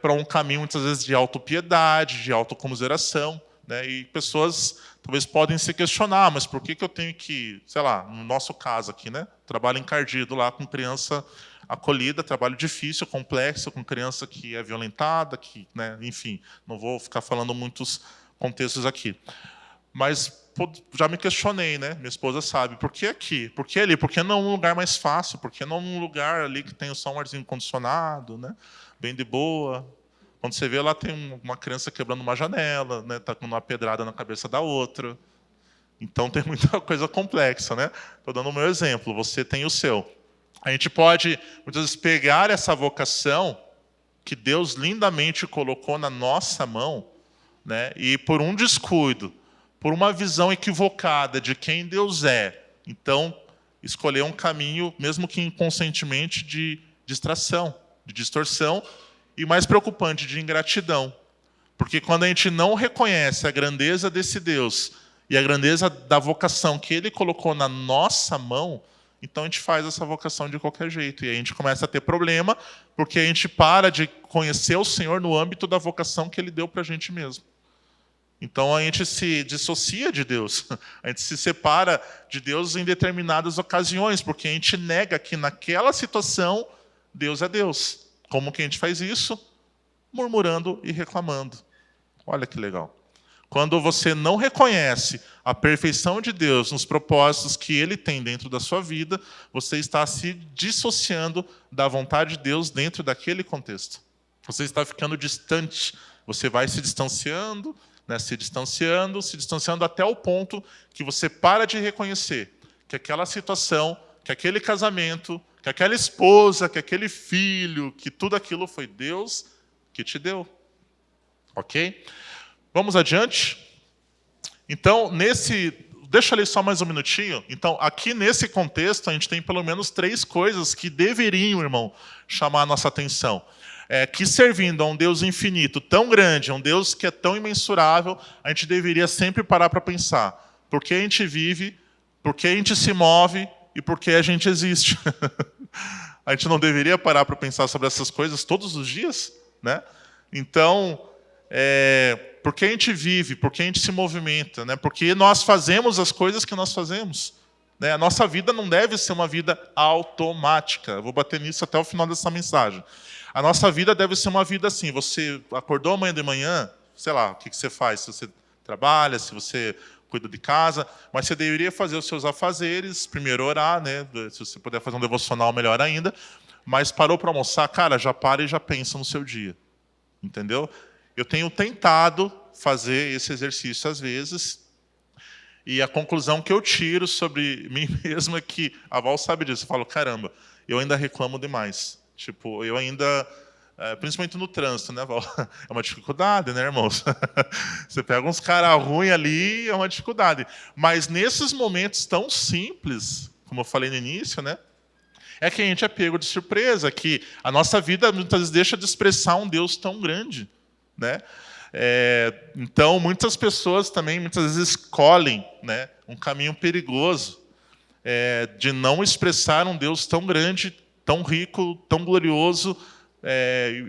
para um caminho, muitas vezes, de autopiedade, de autocomiseração. Né? E pessoas talvez podem se questionar, mas por que eu tenho que, sei lá, no nosso caso aqui, né? Trabalho encardido lá com criança acolhida, trabalho difícil, complexo, com criança que é violentada, que, né, enfim, não vou ficar falando muitos contextos aqui. Mas já me questionei, né? Minha esposa sabe, por que aqui? Por que ali? Por que não um lugar mais fácil? Por que não um lugar ali que tem só um arzinho condicionado, né? Bem de boa? Quando você vê lá, tem uma criança quebrando uma janela, né? Tá com uma pedrada na cabeça da outra. Então tem muita coisa complexa, né? Estou dando o meu exemplo, você tem o seu. A gente pode, muitas vezes, pegar essa vocação que Deus lindamente colocou na nossa mão, né, e por um descuido, por uma visão equivocada de quem Deus é, então, escolher um caminho, mesmo que inconscientemente, de distração, de distorção, e mais preocupante, de ingratidão. Porque quando a gente não reconhece a grandeza desse Deus e a grandeza da vocação que Ele colocou na nossa mão, Então a gente faz essa vocação de qualquer jeito. E aí a gente começa a ter problema, porque a gente para de conhecer o Senhor no âmbito da vocação que Ele deu para a gente mesmo. Então a gente se dissocia de Deus, a gente se separa de Deus em determinadas ocasiões, porque a gente nega que naquela situação Deus é Deus. Como que a gente faz isso? Murmurando e reclamando. Olha que legal. Quando você não reconhece a perfeição de Deus nos propósitos que Ele tem dentro da sua vida, você está se dissociando da vontade de Deus dentro daquele contexto. Você está ficando distante, você vai se distanciando, né, se distanciando até o ponto que você para de reconhecer que aquela situação, que aquele casamento, que aquela esposa, que aquele filho, que tudo aquilo foi Deus que te deu. Ok? Vamos adiante? Então, deixa eu ler só mais um minutinho. Então, aqui nesse contexto, a gente tem pelo menos 3 coisas que deveriam, irmão, chamar a nossa atenção. Que servindo a um Deus infinito, tão grande, a um Deus que é tão imensurável, a gente deveria sempre parar para pensar por que a gente vive, por que a gente se move e por que a gente existe. A gente não deveria parar para pensar sobre essas coisas todos os dias, né? Então, por que a gente vive, por que a gente se movimenta, né? Porque nós fazemos as coisas que nós fazemos. Né? A nossa vida não deve ser uma vida automática. Eu vou bater nisso até o final dessa mensagem. A nossa vida deve ser uma vida assim. Você acordou amanhã de manhã, sei lá, o que você faz? Se você trabalha, se você cuida de casa, mas você deveria fazer os seus afazeres, primeiro orar, né? Se você puder fazer um devocional, melhor ainda. Mas parou para almoçar, cara, já para e já pensa no seu dia. Entendeu? Eu tenho tentado fazer esse exercício às vezes, e a conclusão que eu tiro sobre mim mesmo é que, a Val sabe disso, eu falo, caramba, eu ainda reclamo demais. Tipo, eu ainda, principalmente no trânsito, né, Val? É uma dificuldade, né, irmãos? Você pega uns caras ruins ali, é uma dificuldade. Mas nesses momentos tão simples, como eu falei no início, né, é que a gente é pego de surpresa, que a nossa vida muitas vezes deixa de expressar um Deus tão grande, né? Então, muitas pessoas também, muitas vezes, escolhem, né, um caminho perigoso de não expressar um Deus tão grande, tão rico, tão glorioso,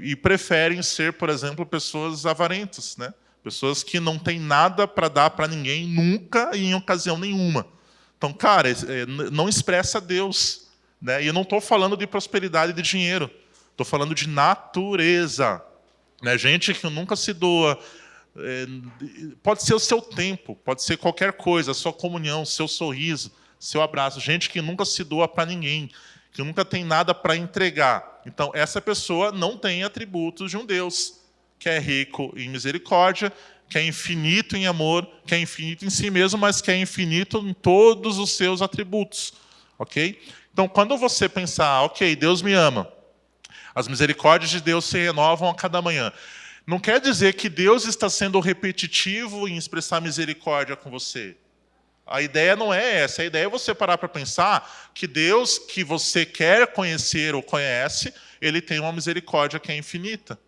e preferem ser, por exemplo, pessoas avarentas, né? Pessoas que não têm nada para dar para ninguém, nunca e em ocasião nenhuma. Então, cara, não expressa Deus. Né? E eu não estou falando de prosperidade e de dinheiro, estou falando de natureza. Né? Gente que nunca se doa, pode ser o seu tempo, pode ser qualquer coisa, a sua comunhão, seu sorriso, seu abraço. Gente que nunca se doa para ninguém, que nunca tem nada para entregar. Então, essa pessoa não tem atributos de um Deus que é rico em misericórdia, que é infinito em amor, que é infinito em si mesmo, mas que é infinito em todos os seus atributos. Ok? Então, quando você pensar, ok, Deus me ama, as misericórdias de Deus se renovam a cada manhã, não quer dizer que Deus está sendo repetitivo em expressar misericórdia com você. A ideia não é essa. A ideia é você parar para pensar que Deus que você quer conhecer ou conhece, Ele tem uma misericórdia que é infinita.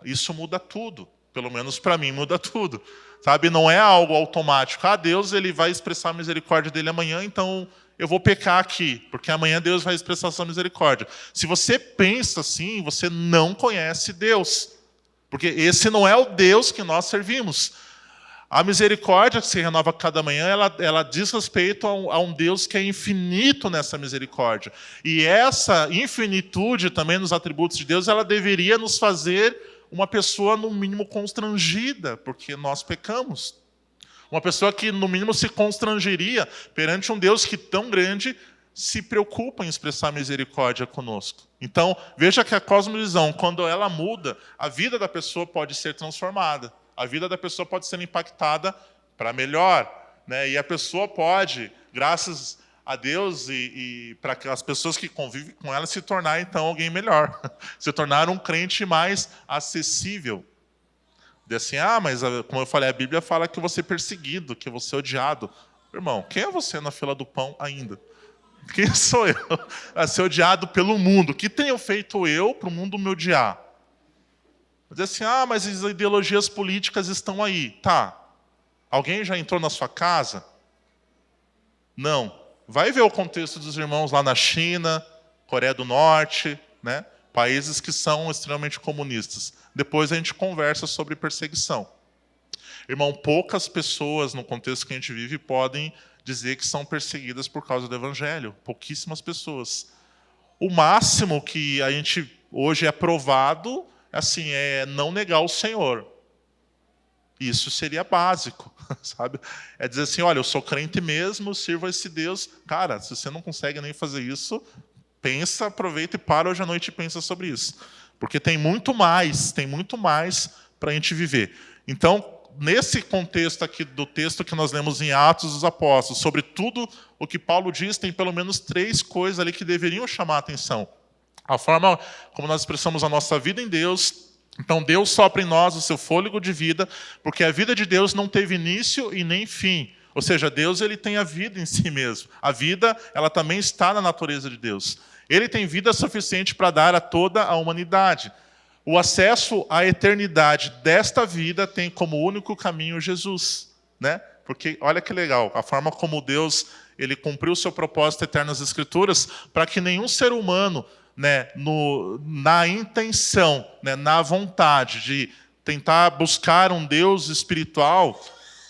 Isso muda tudo. Pelo menos para mim muda tudo. Sabe? Não é algo automático. Deus ele vai expressar a misericórdia dele amanhã, então eu vou pecar aqui, porque amanhã Deus vai expressar a sua misericórdia. Se você pensa assim, você não conhece Deus. Porque esse não é o Deus que nós servimos. A misericórdia que se renova a cada manhã, ela diz respeito a um Deus que é infinito nessa misericórdia. E essa infinitude também nos atributos de Deus, ela deveria nos fazer uma pessoa, no mínimo, constrangida, porque nós pecamos. Uma pessoa que, no mínimo, se constrangeria perante um Deus que, tão grande, se preocupa em expressar misericórdia conosco. Então, veja que a cosmovisão, quando ela muda, a vida da pessoa pode ser transformada. A vida da pessoa pode ser impactada para melhor. Né? E a pessoa pode, graças a Deus e para as pessoas que convivem com ela, se tornar, então, alguém melhor. Se tornar um crente mais acessível. Diz assim, mas, como eu falei, a Bíblia fala que eu vou ser perseguido, que eu vou ser odiado. Irmão, quem é você na fila do pão ainda? Quem sou eu a ser odiado pelo mundo? O que tenho feito eu para o mundo me odiar? Diz assim, mas as ideologias políticas estão aí. Tá. Alguém já entrou na sua casa? Não. Vai ver o contexto dos irmãos lá na China, Coreia do Norte, né? Países que são extremamente comunistas. Depois a gente conversa sobre perseguição. Irmão, poucas pessoas no contexto que a gente vive podem dizer que são perseguidas por causa do evangelho. Pouquíssimas pessoas. O máximo que a gente hoje é provado, assim, é não negar o Senhor. Isso seria básico, sabe? É dizer assim, olha, eu sou crente mesmo, sirvo a esse Deus. Cara, se você não consegue nem fazer isso, pensa, aproveita e para hoje à noite e pensa sobre isso. Porque tem muito mais para a gente viver. Então, nesse contexto aqui do texto que nós lemos em Atos dos Apóstolos, sobre tudo o que Paulo diz, tem pelo menos 3 coisas ali que deveriam chamar a atenção. A forma como nós expressamos a nossa vida em Deus. Então, Deus sopra em nós o seu fôlego de vida, porque a vida de Deus não teve início e nem fim. Ou seja, Deus ele tem a vida em si mesmo. A vida ela também está na natureza de Deus. Ele tem vida suficiente para dar a toda a humanidade. O acesso à eternidade desta vida tem como único caminho Jesus, né? Porque olha que legal, a forma como Deus ele cumpriu o seu propósito eterno nas Escrituras, para que nenhum ser humano, né, na intenção, né, na vontade de tentar buscar um Deus espiritual,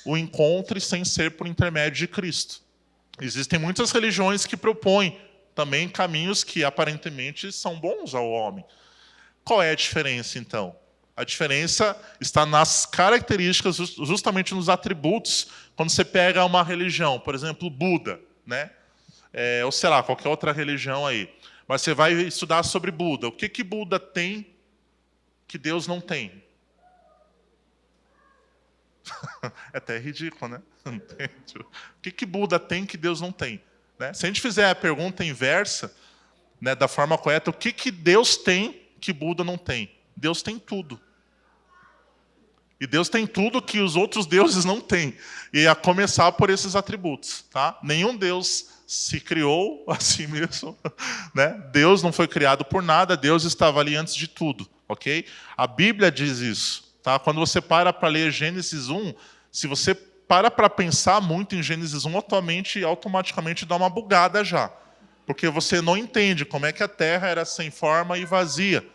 o encontre sem ser por intermédio de Cristo. Existem muitas religiões que propõem também caminhos que aparentemente são bons ao homem. Qual é a diferença, então? A diferença está nas características, justamente nos atributos. Quando você pega uma religião, por exemplo, Buda, né? Ou sei lá, qualquer outra religião aí. Mas você vai estudar sobre Buda. O que Buda tem que Deus não tem? É até ridículo, né? O que Buda tem que Deus não tem? Né? Se a gente fizer a pergunta inversa, né, da forma correta, o que Deus tem que Buda não tem? Deus tem tudo. E Deus tem tudo que os outros deuses não têm. E a começar por esses atributos. Tá? Nenhum Deus se criou assim mesmo. Né? Deus não foi criado por nada, Deus estava ali antes de tudo. Okay? A Bíblia diz isso. Tá? Quando você para ler Gênesis 1, se você para pensar muito em Gênesis 1, automaticamente dá uma bugada já. Porque você não entende como é que a terra era sem forma e vazia.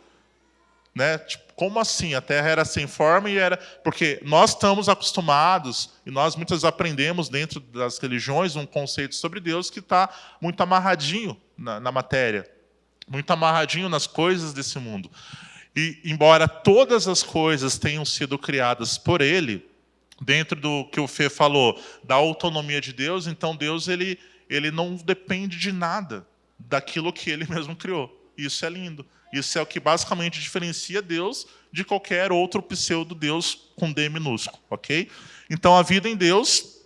Né? Tipo, como assim? A terra era sem forma e era... Porque nós estamos acostumados, e nós muitas vezes aprendemos dentro das religiões um conceito sobre Deus que está muito amarradinho na matéria, muito amarradinho nas coisas desse mundo. E, embora todas as coisas tenham sido criadas por Ele, dentro do que o Fê falou, da autonomia de Deus, então Deus ele não depende de nada daquilo que Ele mesmo criou. Isso é lindo. Isso é o que basicamente diferencia Deus de qualquer outro pseudo-Deus com D minúsculo, ok? Então, a vida em Deus,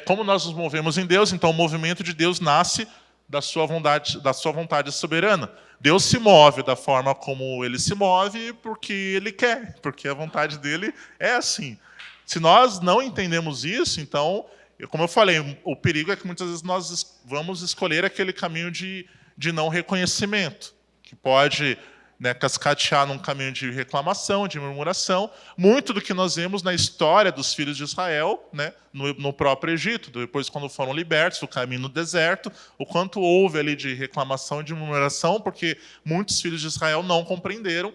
como nós nos movemos em Deus, então o movimento de Deus nasce da sua vontade soberana. Deus se move da forma como Ele se move porque Ele quer, porque a vontade dEle é assim. Se nós não entendemos isso, então, como eu falei, o perigo é que muitas vezes nós vamos escolher aquele caminho de não reconhecimento, que pode, né, cascatear num caminho de reclamação, de murmuração. Muito do que nós vemos na história dos filhos de Israel, né, no próprio Egito, depois quando foram libertos, o caminho no deserto, o quanto houve ali de reclamação e de murmuração, porque muitos filhos de Israel não compreenderam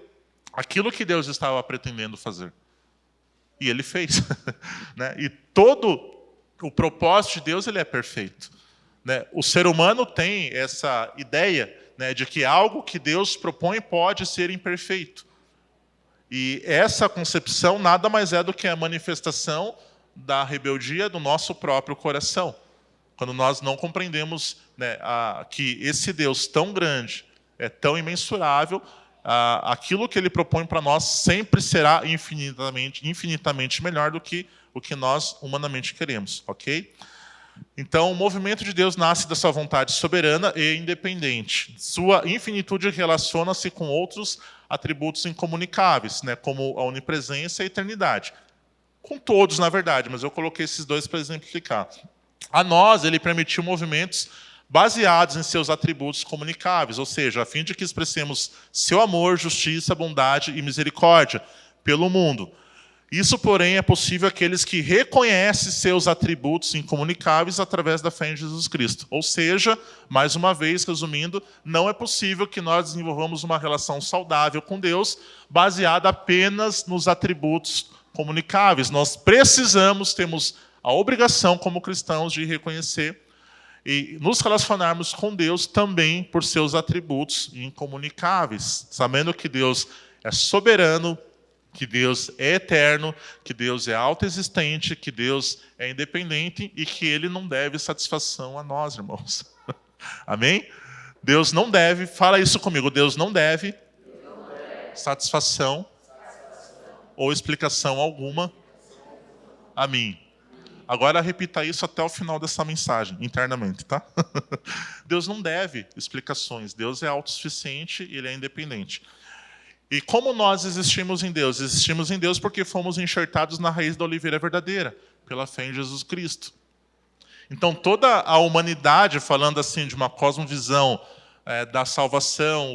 aquilo que Deus estava pretendendo fazer. E Ele fez. Né? E todo o propósito de Deus ele é perfeito. Né? O ser humano tem essa ideia, né, de que algo que Deus propõe pode ser imperfeito. E essa concepção nada mais é do que a manifestação da rebeldia do nosso próprio coração. Quando nós não compreendemos, né, que esse Deus tão grande, tão imensurável, aquilo que Ele propõe para nós sempre será infinitamente melhor do que o que nós humanamente queremos. Ok? Então, o movimento de Deus nasce da sua vontade soberana e independente. Sua infinitude relaciona-se com outros atributos incomunicáveis, né, como a onipresença e a eternidade. Com todos, na verdade, mas eu coloquei esses dois para exemplificar. A nós, Ele permitiu movimentos baseados em seus atributos comunicáveis, ou seja, a fim de que expressemos seu amor, justiça, bondade e misericórdia pelo mundo. Isso, porém, é possível àqueles que reconhecem seus atributos incomunicáveis através da fé em Jesus Cristo. Ou seja, mais uma vez, resumindo, não é possível que nós desenvolvamos uma relação saudável com Deus baseada apenas nos atributos comunicáveis. Nós precisamos, temos a obrigação como cristãos de reconhecer e nos relacionarmos com Deus também por seus atributos incomunicáveis, sabendo que Deus é soberano, que Deus é eterno, que Deus é autoexistente, que Deus é independente e que Ele não deve satisfação a nós, irmãos. Amém? Deus não deve, fala isso comigo, Deus não deve satisfação ou explicação alguma a mim. Agora repita isso até o final dessa mensagem, internamente, tá? Deus não deve explicações, Deus é autossuficiente e Ele é independente. E como nós existimos em Deus? Existimos em Deus porque fomos enxertados na raiz da oliveira verdadeira, pela fé em Jesus Cristo. Então, toda a humanidade, falando assim de uma cosmovisão da salvação,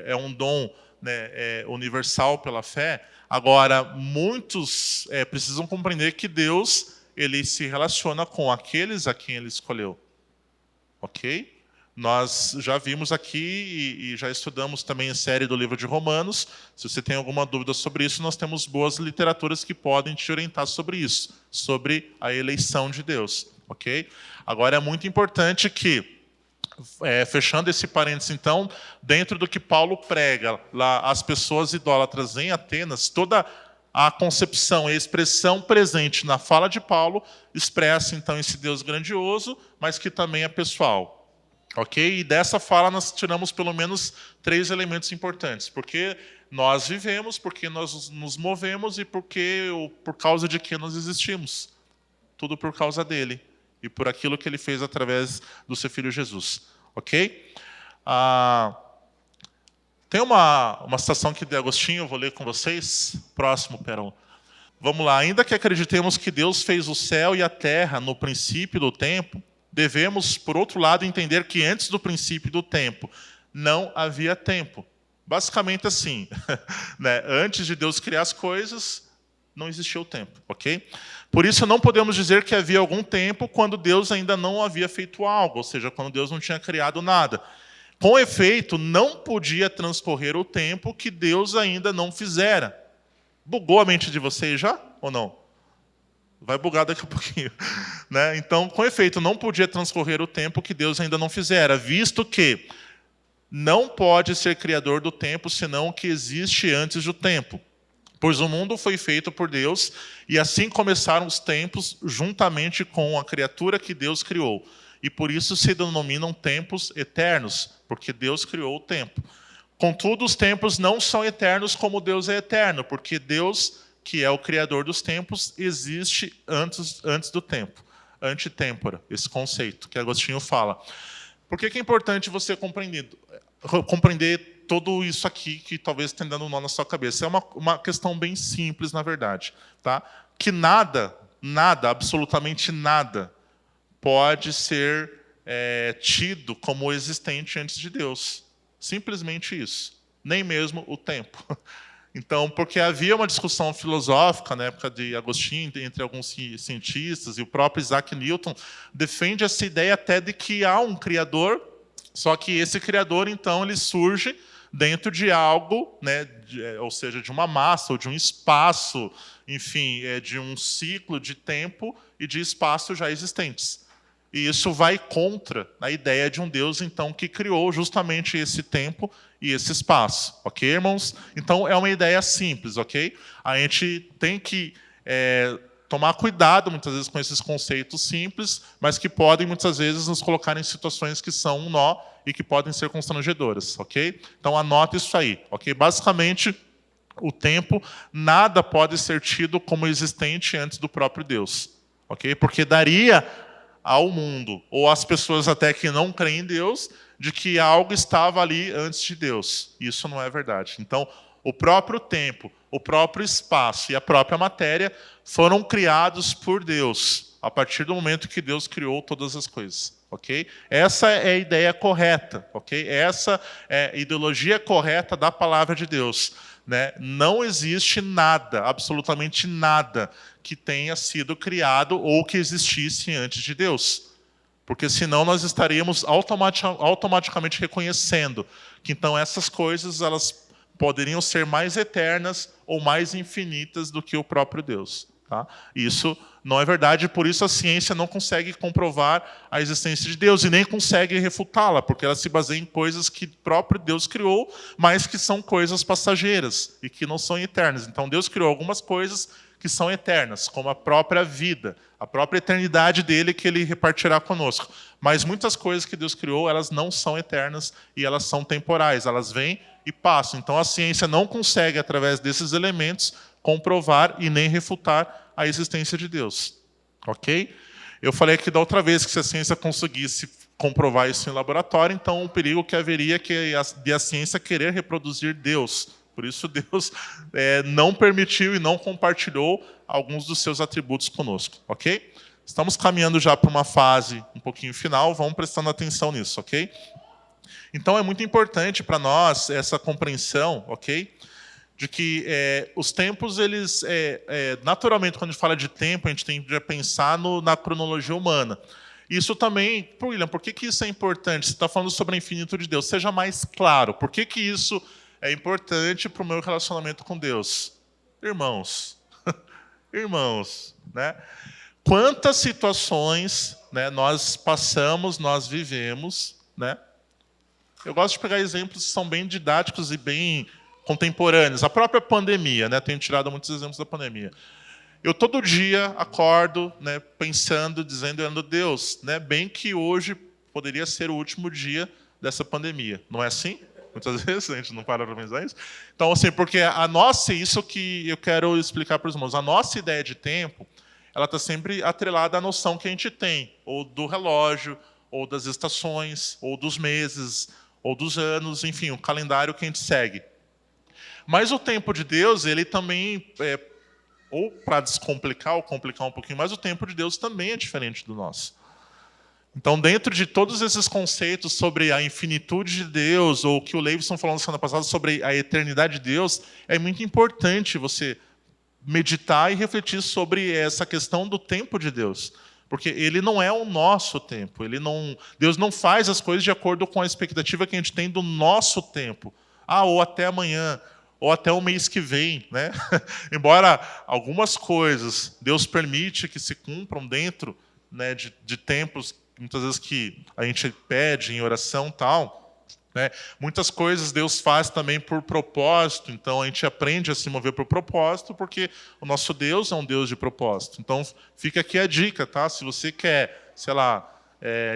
é um dom, né, universal pela fé. Agora, muitos precisam compreender que Deus ele se relaciona com aqueles a quem Ele escolheu. Ok? Nós já vimos aqui e já estudamos também a série do livro de Romanos. Se você tem alguma dúvida sobre isso, nós temos boas literaturas que podem te orientar sobre isso, sobre a eleição de Deus. Ok? Agora, é muito importante que, fechando esse parênteses, então, dentro do que Paulo prega lá às pessoas idólatras em Atenas, toda a concepção e a expressão presente na fala de Paulo expressa, então, esse Deus grandioso, mas que também é pessoal. Ok? E dessa fala nós tiramos pelo menos 3 elementos importantes. Porque nós vivemos, porque nós nos movemos e por causa de que nós existimos. Tudo por causa dele e por aquilo que ele fez através do seu Filho Jesus. Ok? Tem uma citação aqui de Agostinho, eu vou ler com vocês. Próximo, Perão. Vamos lá. Ainda que acreditemos que Deus fez o céu e a terra no princípio do tempo, devemos, por outro lado, entender que antes do princípio do tempo não havia tempo. Basicamente assim, né? Antes de Deus criar as coisas, não existia o tempo, ok? Por isso não podemos dizer que havia algum tempo quando Deus ainda não havia feito algo, ou seja, quando Deus não tinha criado nada. Com efeito, não podia transcorrer o tempo que Deus ainda não fizera. Bugou a mente de vocês já ou não? Vai bugar daqui a pouquinho. Né? Então, com efeito, não podia transcorrer o tempo que Deus ainda não fizera, visto que não pode ser criador do tempo, senão o que existe antes do tempo. Pois o mundo foi feito por Deus, e assim começaram os tempos, juntamente com a criatura que Deus criou. E por isso se denominam tempos eternos, porque Deus criou o tempo. Contudo, os tempos não são eternos como Deus é eterno, porque Deus, que é o Criador dos tempos, existe antes do tempo. Antitempora, esse conceito que Agostinho fala. Por que é importante você compreender tudo isso aqui que talvez tenha dando um nó na sua cabeça? É uma questão bem simples, na verdade. Tá? Que nada, absolutamente nada, pode ser tido como existente antes de Deus. Simplesmente isso. Nem mesmo o tempo. Então, porque havia uma discussão filosófica na época de Agostinho, entre alguns cientistas, e o próprio Isaac Newton defende essa ideia até de que há um Criador, só que esse Criador, então, ele surge dentro de algo, né, ou seja, de uma massa, ou de um espaço, enfim, de um ciclo de tempo e de espaço já existentes. E isso vai contra a ideia de um Deus, então, que criou justamente esse tempo e esse espaço. Ok, irmãos? Então, é uma ideia simples, ok? A gente tem que tomar cuidado, muitas vezes, com esses conceitos simples, mas que podem, muitas vezes, nos colocar em situações que são um nó e que podem ser constrangedoras, ok? Então, anota isso aí, ok? Basicamente, o tempo, nada pode ser tido como existente antes do próprio Deus, ok? Porque daria ao mundo, ou às pessoas até que não creem em Deus, de que algo estava ali antes de Deus. Isso não é verdade. Então, o próprio tempo, o próprio espaço e a própria matéria foram criados por Deus, a partir do momento que Deus criou todas as coisas. Okay? Essa é a ideia correta. Okay? Essa é a ideologia correta da palavra de Deus. né? Não existe nada, absolutamente nada, que tenha sido criado ou que existisse antes de Deus. Porque senão nós estaríamos automaticamente reconhecendo que então essas coisas elas poderiam ser mais eternas ou mais infinitas do que o próprio Deus. Tá? Isso não é verdade, por isso a ciência não consegue comprovar a existência de Deus e nem consegue refutá-la, porque ela se baseia em coisas que o próprio Deus criou, mas que são coisas passageiras e que não são eternas. Então Deus criou algumas coisas que são eternas, como a própria vida, a própria eternidade dele que ele repartirá conosco. Mas muitas coisas que Deus criou, elas não são eternas e elas são temporais, elas vêm e passam. Então a ciência não consegue, através desses elementos, comprovar e nem refutar a existência de Deus. Ok? Eu falei aqui da outra vez que se a ciência conseguisse comprovar isso em laboratório, então o perigo que haveria de a ciência querer reproduzir Deus. Por isso Deus não permitiu e não compartilhou alguns dos seus atributos conosco. Ok? Estamos caminhando já para uma fase um pouquinho final, vamos prestando atenção nisso. Ok? Então é muito importante para nós essa compreensão, ok? De que os tempos, eles naturalmente, quando a gente fala de tempo, a gente tem que pensar na cronologia humana. Isso também, William, por que isso é importante? Você está falando sobre a infinitude de Deus. Seja mais claro, por que isso é importante para o meu relacionamento com Deus? Irmãos, irmãos, né? Quantas situações, né, nós passamos, nós vivemos, né? Eu gosto de pegar exemplos que são bem didáticos e bem contemporâneos. A própria pandemia, né? Tenho tirado muitos exemplos da pandemia. Eu todo dia acordo, né, pensando, dizendo, Deus, né, bem que hoje poderia ser o último dia dessa pandemia. Não é assim? Muitas vezes a gente não para para pensar isso. Então, assim, porque isso que eu quero explicar para os irmãos, a nossa ideia de tempo, ela está sempre atrelada à noção que a gente tem, ou do relógio, ou das estações, ou dos meses, ou dos anos, enfim, o calendário que a gente segue. Mas o tempo de Deus, ele também, ou para descomplicar ou complicar um pouquinho mais, o tempo de Deus também é diferente do nosso. Então, dentro de todos esses conceitos sobre a infinitude de Deus, ou o que o Leivson falou na semana passada sobre a eternidade de Deus, é muito importante você meditar e refletir sobre essa questão do tempo de Deus. Porque ele não é o nosso tempo. Deus não faz as coisas de acordo com a expectativa que a gente tem do nosso tempo. Ou até amanhã, ou até o mês que vem, né? Embora algumas coisas Deus permite que se cumpram dentro, né, de tempos, muitas vezes que a gente pede em oração e tal, né? Muitas coisas Deus faz também por propósito, então a gente aprende a se mover por propósito, porque o nosso Deus é um Deus de propósito. Então fica aqui a dica, tá? Se você quer, sei lá,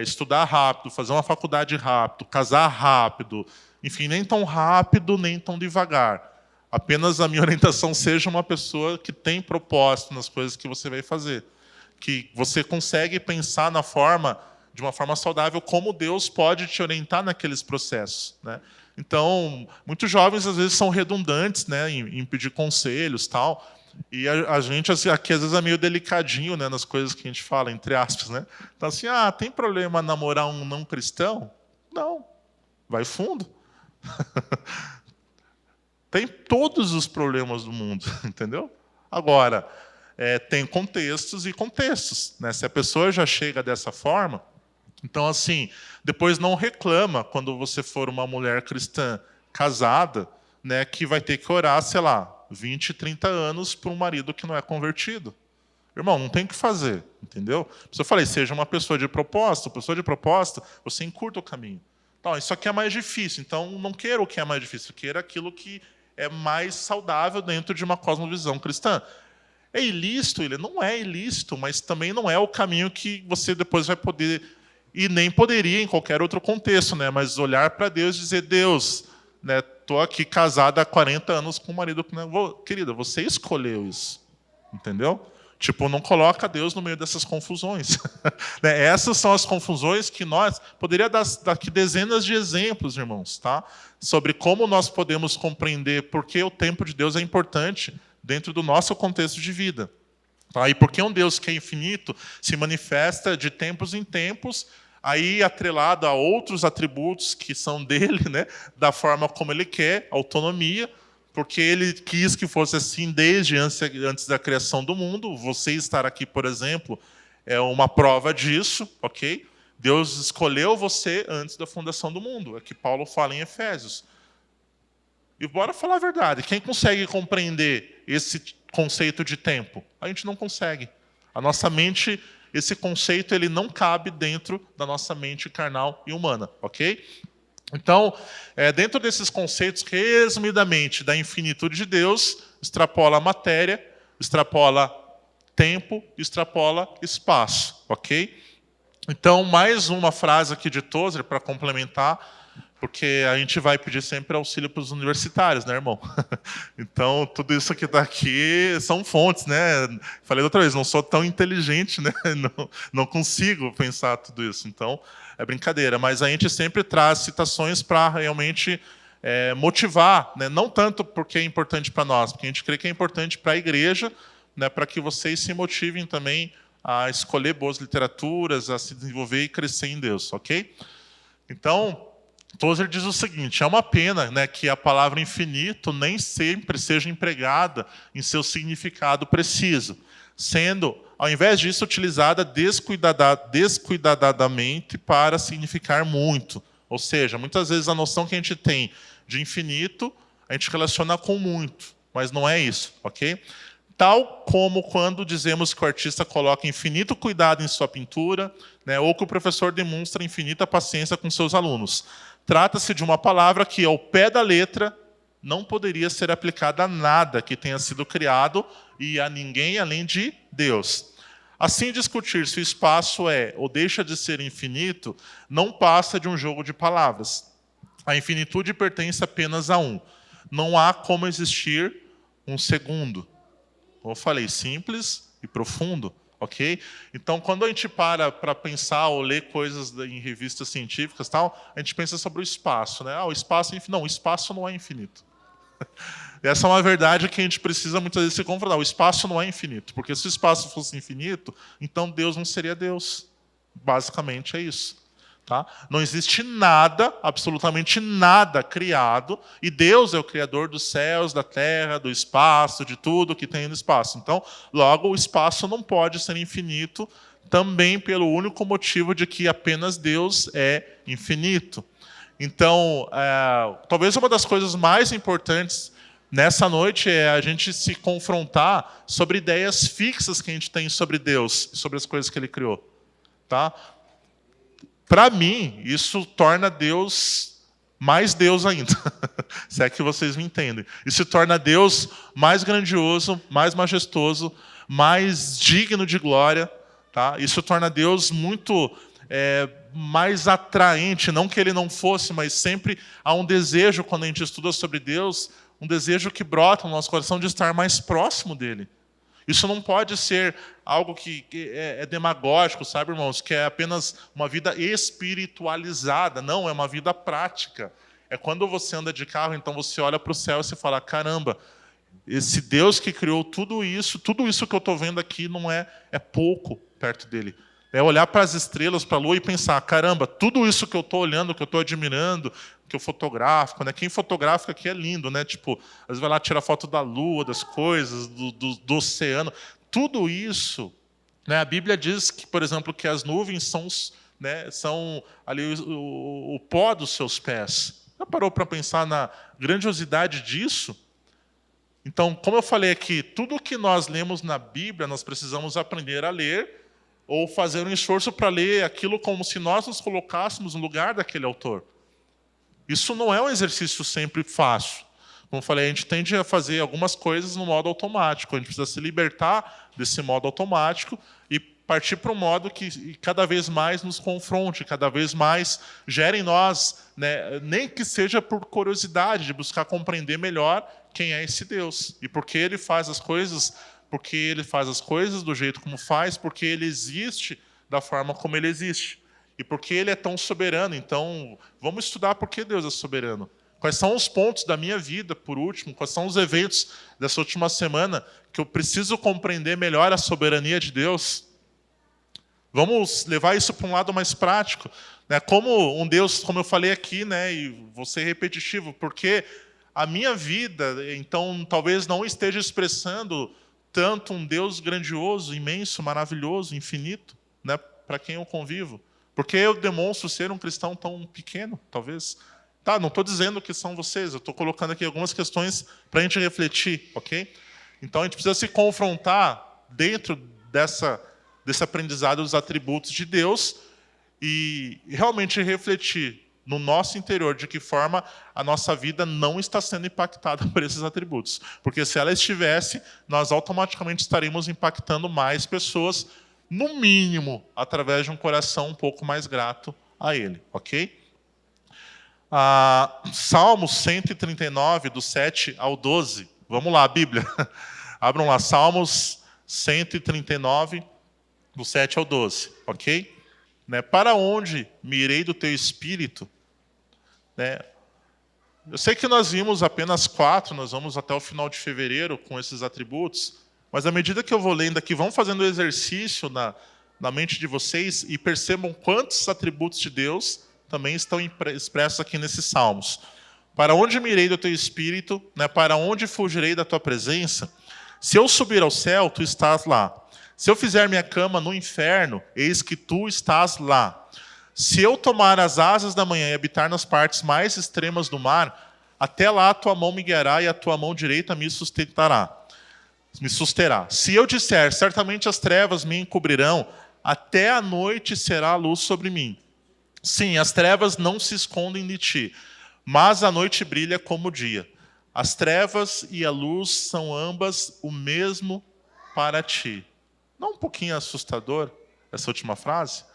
estudar rápido, fazer uma faculdade rápido, casar rápido, enfim, nem tão rápido, nem tão devagar. Apenas a minha orientação seja uma pessoa que tem propósito nas coisas que você vai fazer. Que você consegue pensar de uma forma saudável como Deus pode te orientar naqueles processos, né? Então, muitos jovens às vezes são redundantes, né, em pedir conselhos, tal. E a gente aqui às vezes é meio delicadinho, né, nas coisas que a gente fala, entre aspas, né? Então assim, tem problema namorar um não cristão? Não. Vai fundo. Tem todos os problemas do mundo, entendeu? Agora, tem contextos e contextos, né? Se a pessoa já chega dessa forma, então, assim, depois não reclama quando você for uma mulher cristã casada, né, que vai ter que orar, sei lá, 20, 30 anos por um marido que não é convertido. Irmão, não tem o que fazer, entendeu? Por isso eu falei, seja uma pessoa de propósito, você encurta o caminho. Então, isso aqui é mais difícil, então não queira o que é mais difícil, queira aquilo que é mais saudável dentro de uma cosmovisão cristã. É ilícito? Ele não é ilícito, mas também não é o caminho que você depois vai poder, e nem poderia em qualquer outro contexto, né? Mas olhar para Deus e dizer, Deus, né, estou aqui casada há 40 anos com um marido que não... Querida, você escolheu isso, entendeu? Tipo, não coloca Deus no meio dessas confusões. Essas são as confusões que nós... Poderia dar aqui dezenas de exemplos, irmãos, tá? Sobre como nós podemos compreender por que o tempo de Deus é importante dentro do nosso contexto de vida. Tá? E porque um Deus que é infinito se manifesta de tempos em tempos, aí atrelado a outros atributos que são dele, né? Da forma como ele quer, autonomia, porque ele quis que fosse assim desde antes da criação do mundo. Você estar aqui, por exemplo, é uma prova disso, ok? Deus escolheu você antes da fundação do mundo. É que Paulo fala em Efésios. E bora falar a verdade. Quem consegue compreender esse conceito de tempo? A gente não consegue. A nossa mente, esse conceito, ele não cabe dentro da nossa mente carnal e humana, ok? Então, dentro desses conceitos, resumidamente, da infinitude de Deus, extrapola a matéria, extrapola tempo, extrapola espaço, ok? Então, mais uma frase aqui de Tozer para complementar, porque a gente vai pedir sempre auxílio para os universitários, né, irmão? Então, tudo isso que está aqui são fontes, né? Falei outra vez, não sou tão inteligente, né? Não consigo pensar tudo isso. Então, é brincadeira. Mas a gente sempre traz citações para realmente motivar, né? Não tanto porque é importante para nós, porque a gente crê que é importante para a igreja, né? Para que vocês se motivem também a escolher boas literaturas, a se desenvolver e crescer em Deus, ok? Então, Tozer diz o seguinte: é uma pena, né, que a palavra infinito nem sempre seja empregada em seu significado preciso, sendo, ao invés disso, utilizada descuidadamente para significar muito. Ou seja, muitas vezes a noção que a gente tem de infinito, a gente relaciona com muito, mas não é isso, ok? Tal como quando dizemos que o artista coloca infinito cuidado em sua pintura, né, ou que o professor demonstra infinita paciência com seus alunos. Trata-se de uma palavra que, ao pé da letra, não poderia ser aplicada a nada que tenha sido criado e a ninguém além de Deus. Assim, discutir se o espaço é ou deixa de ser infinito não passa de um jogo de palavras. A infinitude pertence apenas a um. Não há como existir um segundo. Como eu falei, simples e profundo. Ok? Então, quando a gente para pensar ou ler coisas em revistas científicas, tal, a gente pensa sobre o espaço. Né? O espaço é infinito. Não, o espaço não é infinito. Essa é uma verdade que a gente precisa muitas vezes se confrontar. O espaço não é infinito, porque se o espaço fosse infinito, então Deus não seria Deus. Basicamente é isso. Tá? Não existe nada, absolutamente nada criado, e Deus é o Criador dos céus, da terra, do espaço, de tudo que tem no espaço. Então, logo, o espaço não pode ser infinito, também pelo único motivo de que apenas Deus é infinito. Então, talvez uma das coisas mais importantes nessa noite é a gente se confrontar sobre ideias fixas que a gente tem sobre Deus, sobre as coisas que Ele criou. Tá? Para mim, isso torna Deus mais Deus ainda, se é que vocês me entendem. Isso torna Deus mais grandioso, mais majestoso, mais digno de glória. Tá? Isso torna Deus muito mais atraente, não que Ele não fosse, mas sempre há um desejo, quando a gente estuda sobre Deus, um desejo que brota no nosso coração de estar mais próximo dEle. Isso não pode ser algo que é demagógico, sabe, irmãos? Que é apenas uma vida espiritualizada. Não, é uma vida prática. É quando você anda de carro, então você olha para o céu e você fala, caramba, esse Deus que criou tudo isso que eu estou vendo aqui não é pouco perto dele. É olhar para as estrelas, para a lua e pensar, caramba, tudo isso que eu estou olhando, que eu estou admirando, que eu fotográfico, né? Quem fotografa aqui é lindo, né? Tipo, às vezes vai lá tirar foto da lua, das coisas, do oceano. Tudo isso, né? A Bíblia diz que, por exemplo, que as nuvens são ali o pó dos seus pés. Já parou para pensar na grandiosidade disso? Então, como eu falei aqui, tudo que nós lemos na Bíblia, nós precisamos aprender a ler ou fazer um esforço para ler aquilo como se nós nos colocássemos no lugar daquele autor. Isso não é um exercício sempre fácil. Como eu falei, a gente tende a fazer algumas coisas no modo automático. A gente precisa se libertar desse modo automático e partir para um modo que cada vez mais nos confronte, cada vez mais gere em nós, né, nem que seja por curiosidade, de buscar compreender melhor quem é esse Deus. E por que Ele faz as coisas, porque Ele faz as coisas do jeito como faz, porque Ele existe da forma como Ele existe. E porque Ele é tão soberano. Então, vamos estudar por que Deus é soberano. Quais são os pontos da minha vida, por último, quais são os eventos dessa última semana que eu preciso compreender melhor a soberania de Deus. Vamos levar isso para um lado mais prático. Né? Como um Deus, como eu falei aqui, né, e vou ser repetitivo, porque a minha vida, então, talvez não esteja expressando tanto um Deus grandioso, imenso, maravilhoso, infinito, né, para quem eu convivo. Porque eu demonstro ser um cristão tão pequeno, talvez. Tá, não estou dizendo que são vocês, eu estou colocando aqui algumas questões para a gente refletir, ok? Então, a gente precisa se confrontar dentro desse aprendizado dos atributos de Deus e realmente refletir no nosso interior de que forma a nossa vida não está sendo impactada por esses atributos. Porque se ela estivesse, nós automaticamente estaríamos impactando mais pessoas, no mínimo, através de um coração um pouco mais grato a Ele, ok? Salmos 139, do 7 ao 12. Vamos lá, a Bíblia. Abram lá, Salmos 139, do 7 ao 12, ok? Né, para onde me irei do teu espírito? Né, eu sei que nós vimos apenas 4, nós vamos até o final de fevereiro com esses atributos, mas à medida que eu vou lendo aqui, vão fazendo o exercício na mente de vocês e percebam quantos atributos de Deus também estão expressos aqui nesses salmos. Para onde me irei do teu espírito? Né, para onde fugirei da tua presença? Se eu subir ao céu, tu estás lá. Se eu fizer minha cama no inferno, eis que tu estás lá. Se eu tomar as asas da manhã e habitar nas partes mais extremas do mar, até lá a tua mão me guiará e a tua mão direita me susterá. Se eu disser, certamente as trevas me encobrirão, até a noite será a luz sobre mim. Sim, as trevas não se escondem de ti, mas a noite brilha como o dia. As trevas e a luz são ambas o mesmo para ti. Não um pouquinho assustador essa última frase?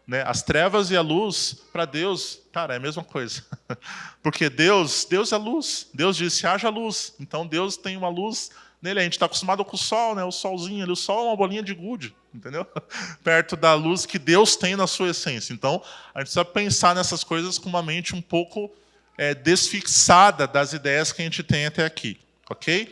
Né? As trevas e a luz, para Deus, cara, é a mesma coisa. Porque Deus é luz. Deus disse, haja luz. Então Deus tem uma luz nele. A gente está acostumado com o sol, né? O solzinho ali. O sol é uma bolinha de gude, entendeu? Perto da luz que Deus tem na sua essência. Então, a gente precisa pensar nessas coisas com uma mente um pouco desfixada das ideias que a gente tem até aqui. Ok?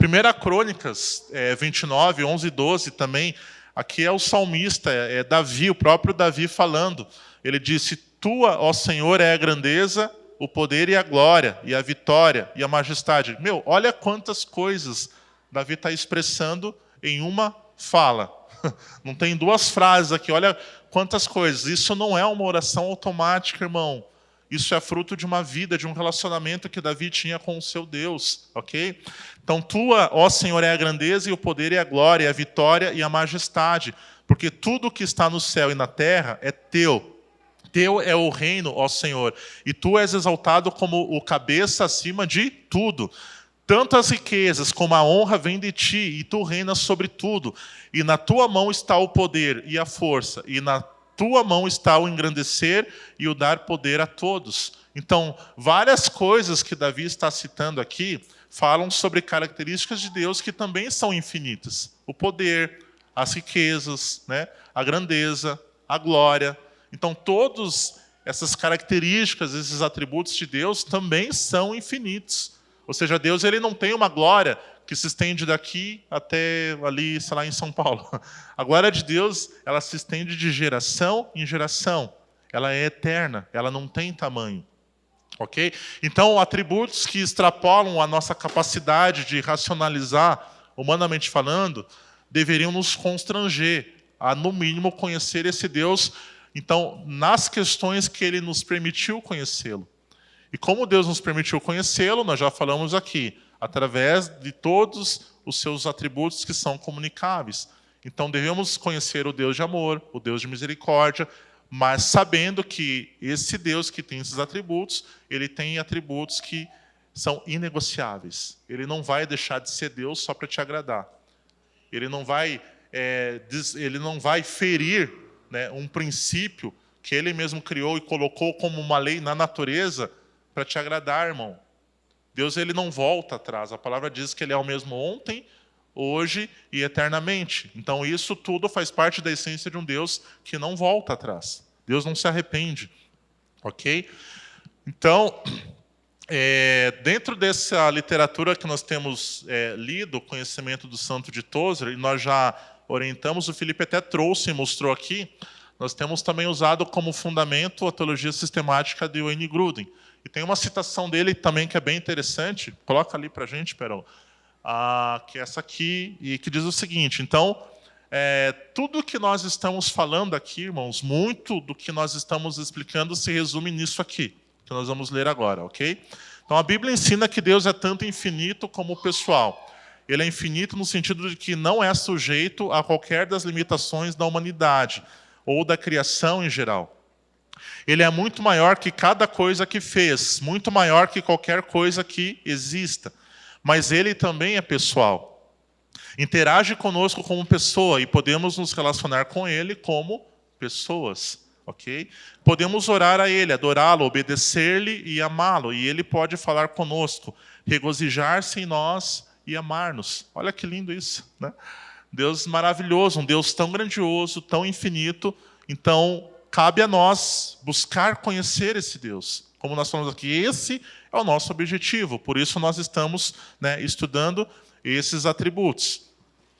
1 Crônicas 29, 11 e 12 também, aqui é o salmista, é Davi, o próprio Davi falando. Ele disse, tua, ó Senhor, é a grandeza, o poder e a glória, e a vitória e a majestade. Meu, olha quantas coisas Davi está expressando em uma fala. Não tem 2 frases aqui, olha quantas coisas. Isso não é uma oração automática, irmão. Isso é fruto de uma vida, de um relacionamento que Davi tinha com o seu Deus, ok? Então, tua, ó Senhor, é a grandeza e o poder e a glória, e a vitória e a majestade, porque tudo que está no céu e na terra é teu. Teu é o reino, ó Senhor, e tu és exaltado como o cabeça acima de tudo. Tanto as riquezas como a honra vêm de ti, e tu reinas sobre tudo. E na tua mão está o poder e a força, e na tua mão está o engrandecer e o dar poder a todos. Então, várias coisas que Davi está citando aqui falam sobre características de Deus que também são infinitas. O poder, as riquezas, né? A grandeza, a glória. Então, todas essas características, esses atributos de Deus também são infinitos. Ou seja, Deus ele não tem uma glória que se estende daqui até ali, sei lá, em São Paulo. A glória de Deus, ela se estende de geração em geração. Ela é eterna, ela não tem tamanho. Ok? Então, atributos que extrapolam a nossa capacidade de racionalizar, humanamente falando, deveriam nos constranger a, no mínimo, conhecer esse Deus, então, nas questões que Ele nos permitiu conhecê-lo. E como Deus nos permitiu conhecê-lo, nós já falamos aqui, através de todos os seus atributos que são comunicáveis. Então, devemos conhecer o Deus de amor, o Deus de misericórdia, mas sabendo que esse Deus que tem esses atributos, ele tem atributos que são inegociáveis. Ele não vai deixar de ser Deus só para te agradar. Ele não vai ferir, né, um princípio que ele mesmo criou e colocou como uma lei na natureza para te agradar, irmão. Deus ele não volta atrás. A palavra diz que ele é o mesmo ontem, hoje e eternamente. Então isso tudo faz parte da essência de um Deus que não volta atrás. Deus não se arrepende. Ok? Então, dentro dessa literatura que nós temos lido, o conhecimento do Santo de Tozer, e nós já orientamos, o Felipe até trouxe e mostrou aqui, nós temos também usado como fundamento a teologia sistemática de Wayne Grudem. E tem uma citação dele também que é bem interessante. Coloca ali para a gente, Perão. Que é essa aqui, e que diz o seguinte. Então, tudo que nós estamos falando aqui, irmãos, muito do que nós estamos explicando se resume nisso aqui, que nós vamos ler agora, ok? Então, a Bíblia ensina que Deus é tanto infinito como pessoal. Ele é infinito no sentido de que não é sujeito a qualquer das limitações da humanidade ou da criação em geral. Ele é muito maior que cada coisa que fez, muito maior que qualquer coisa que exista. Mas ele também é pessoal. Interage conosco como pessoa e podemos nos relacionar com ele como pessoas, ok? Podemos orar a ele, adorá-lo, obedecer-lhe e amá-lo. E ele pode falar conosco, regozijar-se em nós e amar-nos. Olha que lindo isso, né? Deus maravilhoso, um Deus tão grandioso, tão infinito. Então, cabe a nós buscar conhecer esse Deus. Como nós falamos aqui, esse é o nosso objetivo. Por isso nós estamos, né, estudando esses atributos.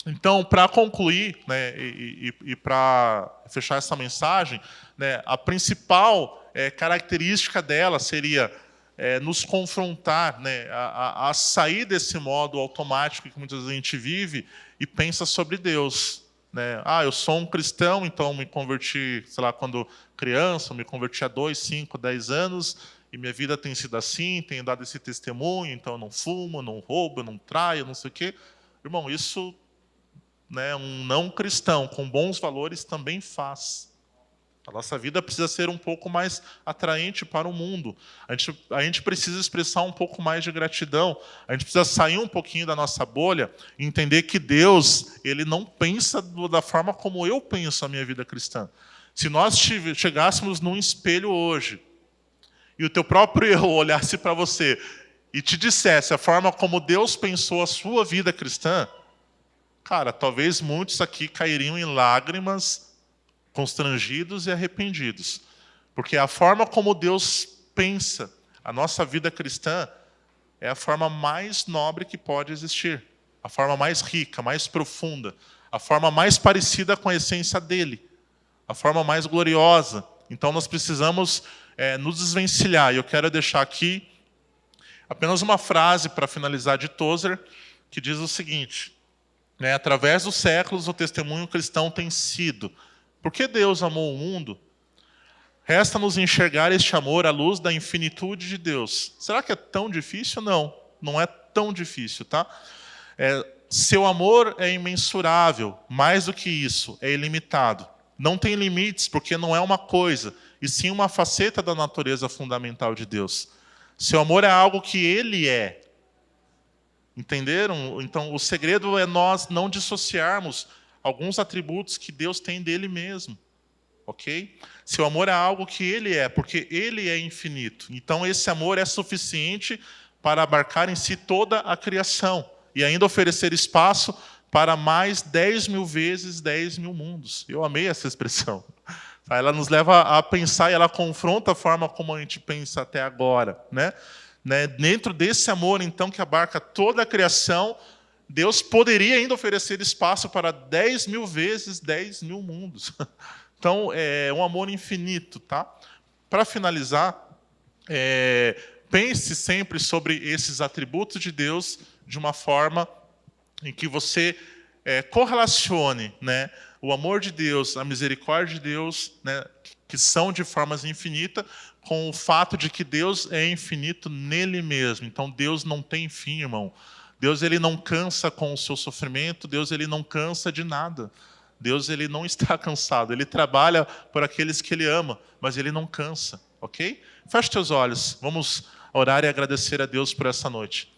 Então, para concluir, né, e para fechar essa mensagem, né, a principal característica dela seria nos confrontar, né, a sair desse modo automático que muitas vezes a gente vive e pensa sobre Deus. Né? Eu sou um cristão, então me converti, sei lá, quando criança, me converti há 2, 5, 10 anos, e minha vida tem sido assim, tenho dado esse testemunho, então eu não fumo, não roubo, não traio, não sei o quê. Irmão, isso, né, um não cristão com bons valores também faz. A nossa vida precisa ser um pouco mais atraente para o mundo. A gente precisa expressar um pouco mais de gratidão. A gente precisa sair um pouquinho da nossa bolha e entender que Deus, ele não pensa da forma como eu penso a minha vida cristã. Se nós chegássemos num espelho hoje e o teu próprio eu olhasse para você e te dissesse a forma como Deus pensou a sua vida cristã, cara, talvez muitos aqui cairiam em lágrimas, constrangidos e arrependidos. Porque a forma como Deus pensa a nossa vida cristã é a forma mais nobre que pode existir. A forma mais rica, mais profunda. A forma mais parecida com a essência dele. A forma mais gloriosa. Então nós precisamos nos desvencilhar. E eu quero deixar aqui apenas uma frase para finalizar de Tozer, que diz o seguinte, né, através dos séculos o testemunho cristão tem sido: porque Deus amou o mundo, resta-nos enxergar este amor à luz da infinitude de Deus. Será que é tão difícil? Não, não é tão difícil, tá? Seu amor é imensurável, mais do que isso, é ilimitado. Não tem limites, porque não é uma coisa, e sim uma faceta da natureza fundamental de Deus. Seu amor é algo que Ele é. Entenderam? Então, o segredo é nós não dissociarmos alguns atributos que Deus tem dele mesmo, ok? Seu amor é algo que Ele é, porque Ele é infinito. Então, esse amor é suficiente para abarcar em si toda a criação e ainda oferecer espaço para mais 10.000 vezes 10.000 mundos. Eu amei essa expressão. Ela nos leva a pensar e ela confronta a forma como a gente pensa até agora, né? Dentro desse amor, então, que abarca toda a criação, Deus poderia ainda oferecer espaço para 10.000 vezes 10.000 mundos. Então, é um amor infinito, tá? Para finalizar, pense sempre sobre esses atributos de Deus de uma forma em que você correlacione, né, o amor de Deus, a misericórdia de Deus, né, que são de formas infinitas, com o fato de que Deus é infinito nele mesmo. Então, Deus não tem fim, irmão. Deus, ele não cansa com o seu sofrimento. Deus, ele não cansa de nada. Deus, ele não está cansado. Ele trabalha por aqueles que ele ama, mas ele não cansa, ok? Feche teus olhos. Vamos orar e agradecer a Deus por essa noite.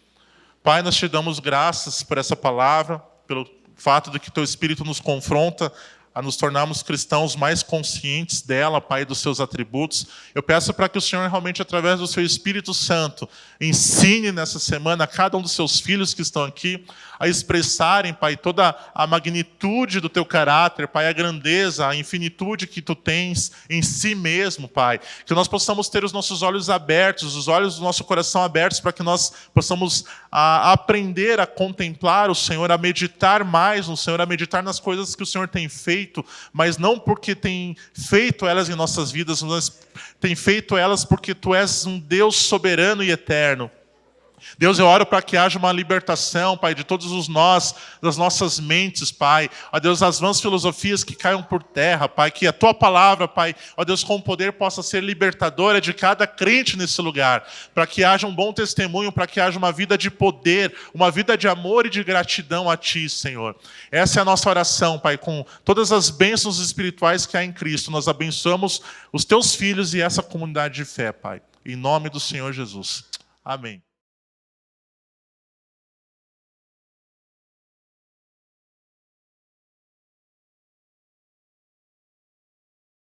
Pai, nós te damos graças por essa palavra, pelo fato de que teu Espírito nos confronta a nos tornarmos cristãos mais conscientes dela, Pai, dos seus atributos. Eu peço para que o Senhor realmente, através do seu Espírito Santo, ensine nessa semana a cada um dos seus filhos que estão aqui a expressarem, Pai, toda a magnitude do teu caráter, Pai, a grandeza, a infinitude que tu tens em si mesmo, Pai. Que nós possamos ter os nossos olhos abertos, os olhos do nosso coração abertos, para que nós possamos aprender a contemplar o Senhor, a meditar mais no Senhor, a meditar nas coisas que o Senhor tem feito, feito, mas não porque tem feito elas em nossas vidas, mas tem feito elas porque Tu és um Deus soberano e eterno. Deus, eu oro para que haja uma libertação, Pai, de todos os nós, das nossas mentes, Pai. Ó Deus, as vãs filosofias que caiam por terra, Pai, que a Tua palavra, Pai, ó Deus, com poder possa ser libertadora de cada crente nesse lugar, para que haja um bom testemunho, para que haja uma vida de poder, uma vida de amor e de gratidão a Ti, Senhor. Essa é a nossa oração, Pai, com todas as bênçãos espirituais que há em Cristo. Nós abençoamos os Teus filhos e essa comunidade de fé, Pai. Em nome do Senhor Jesus. Amém.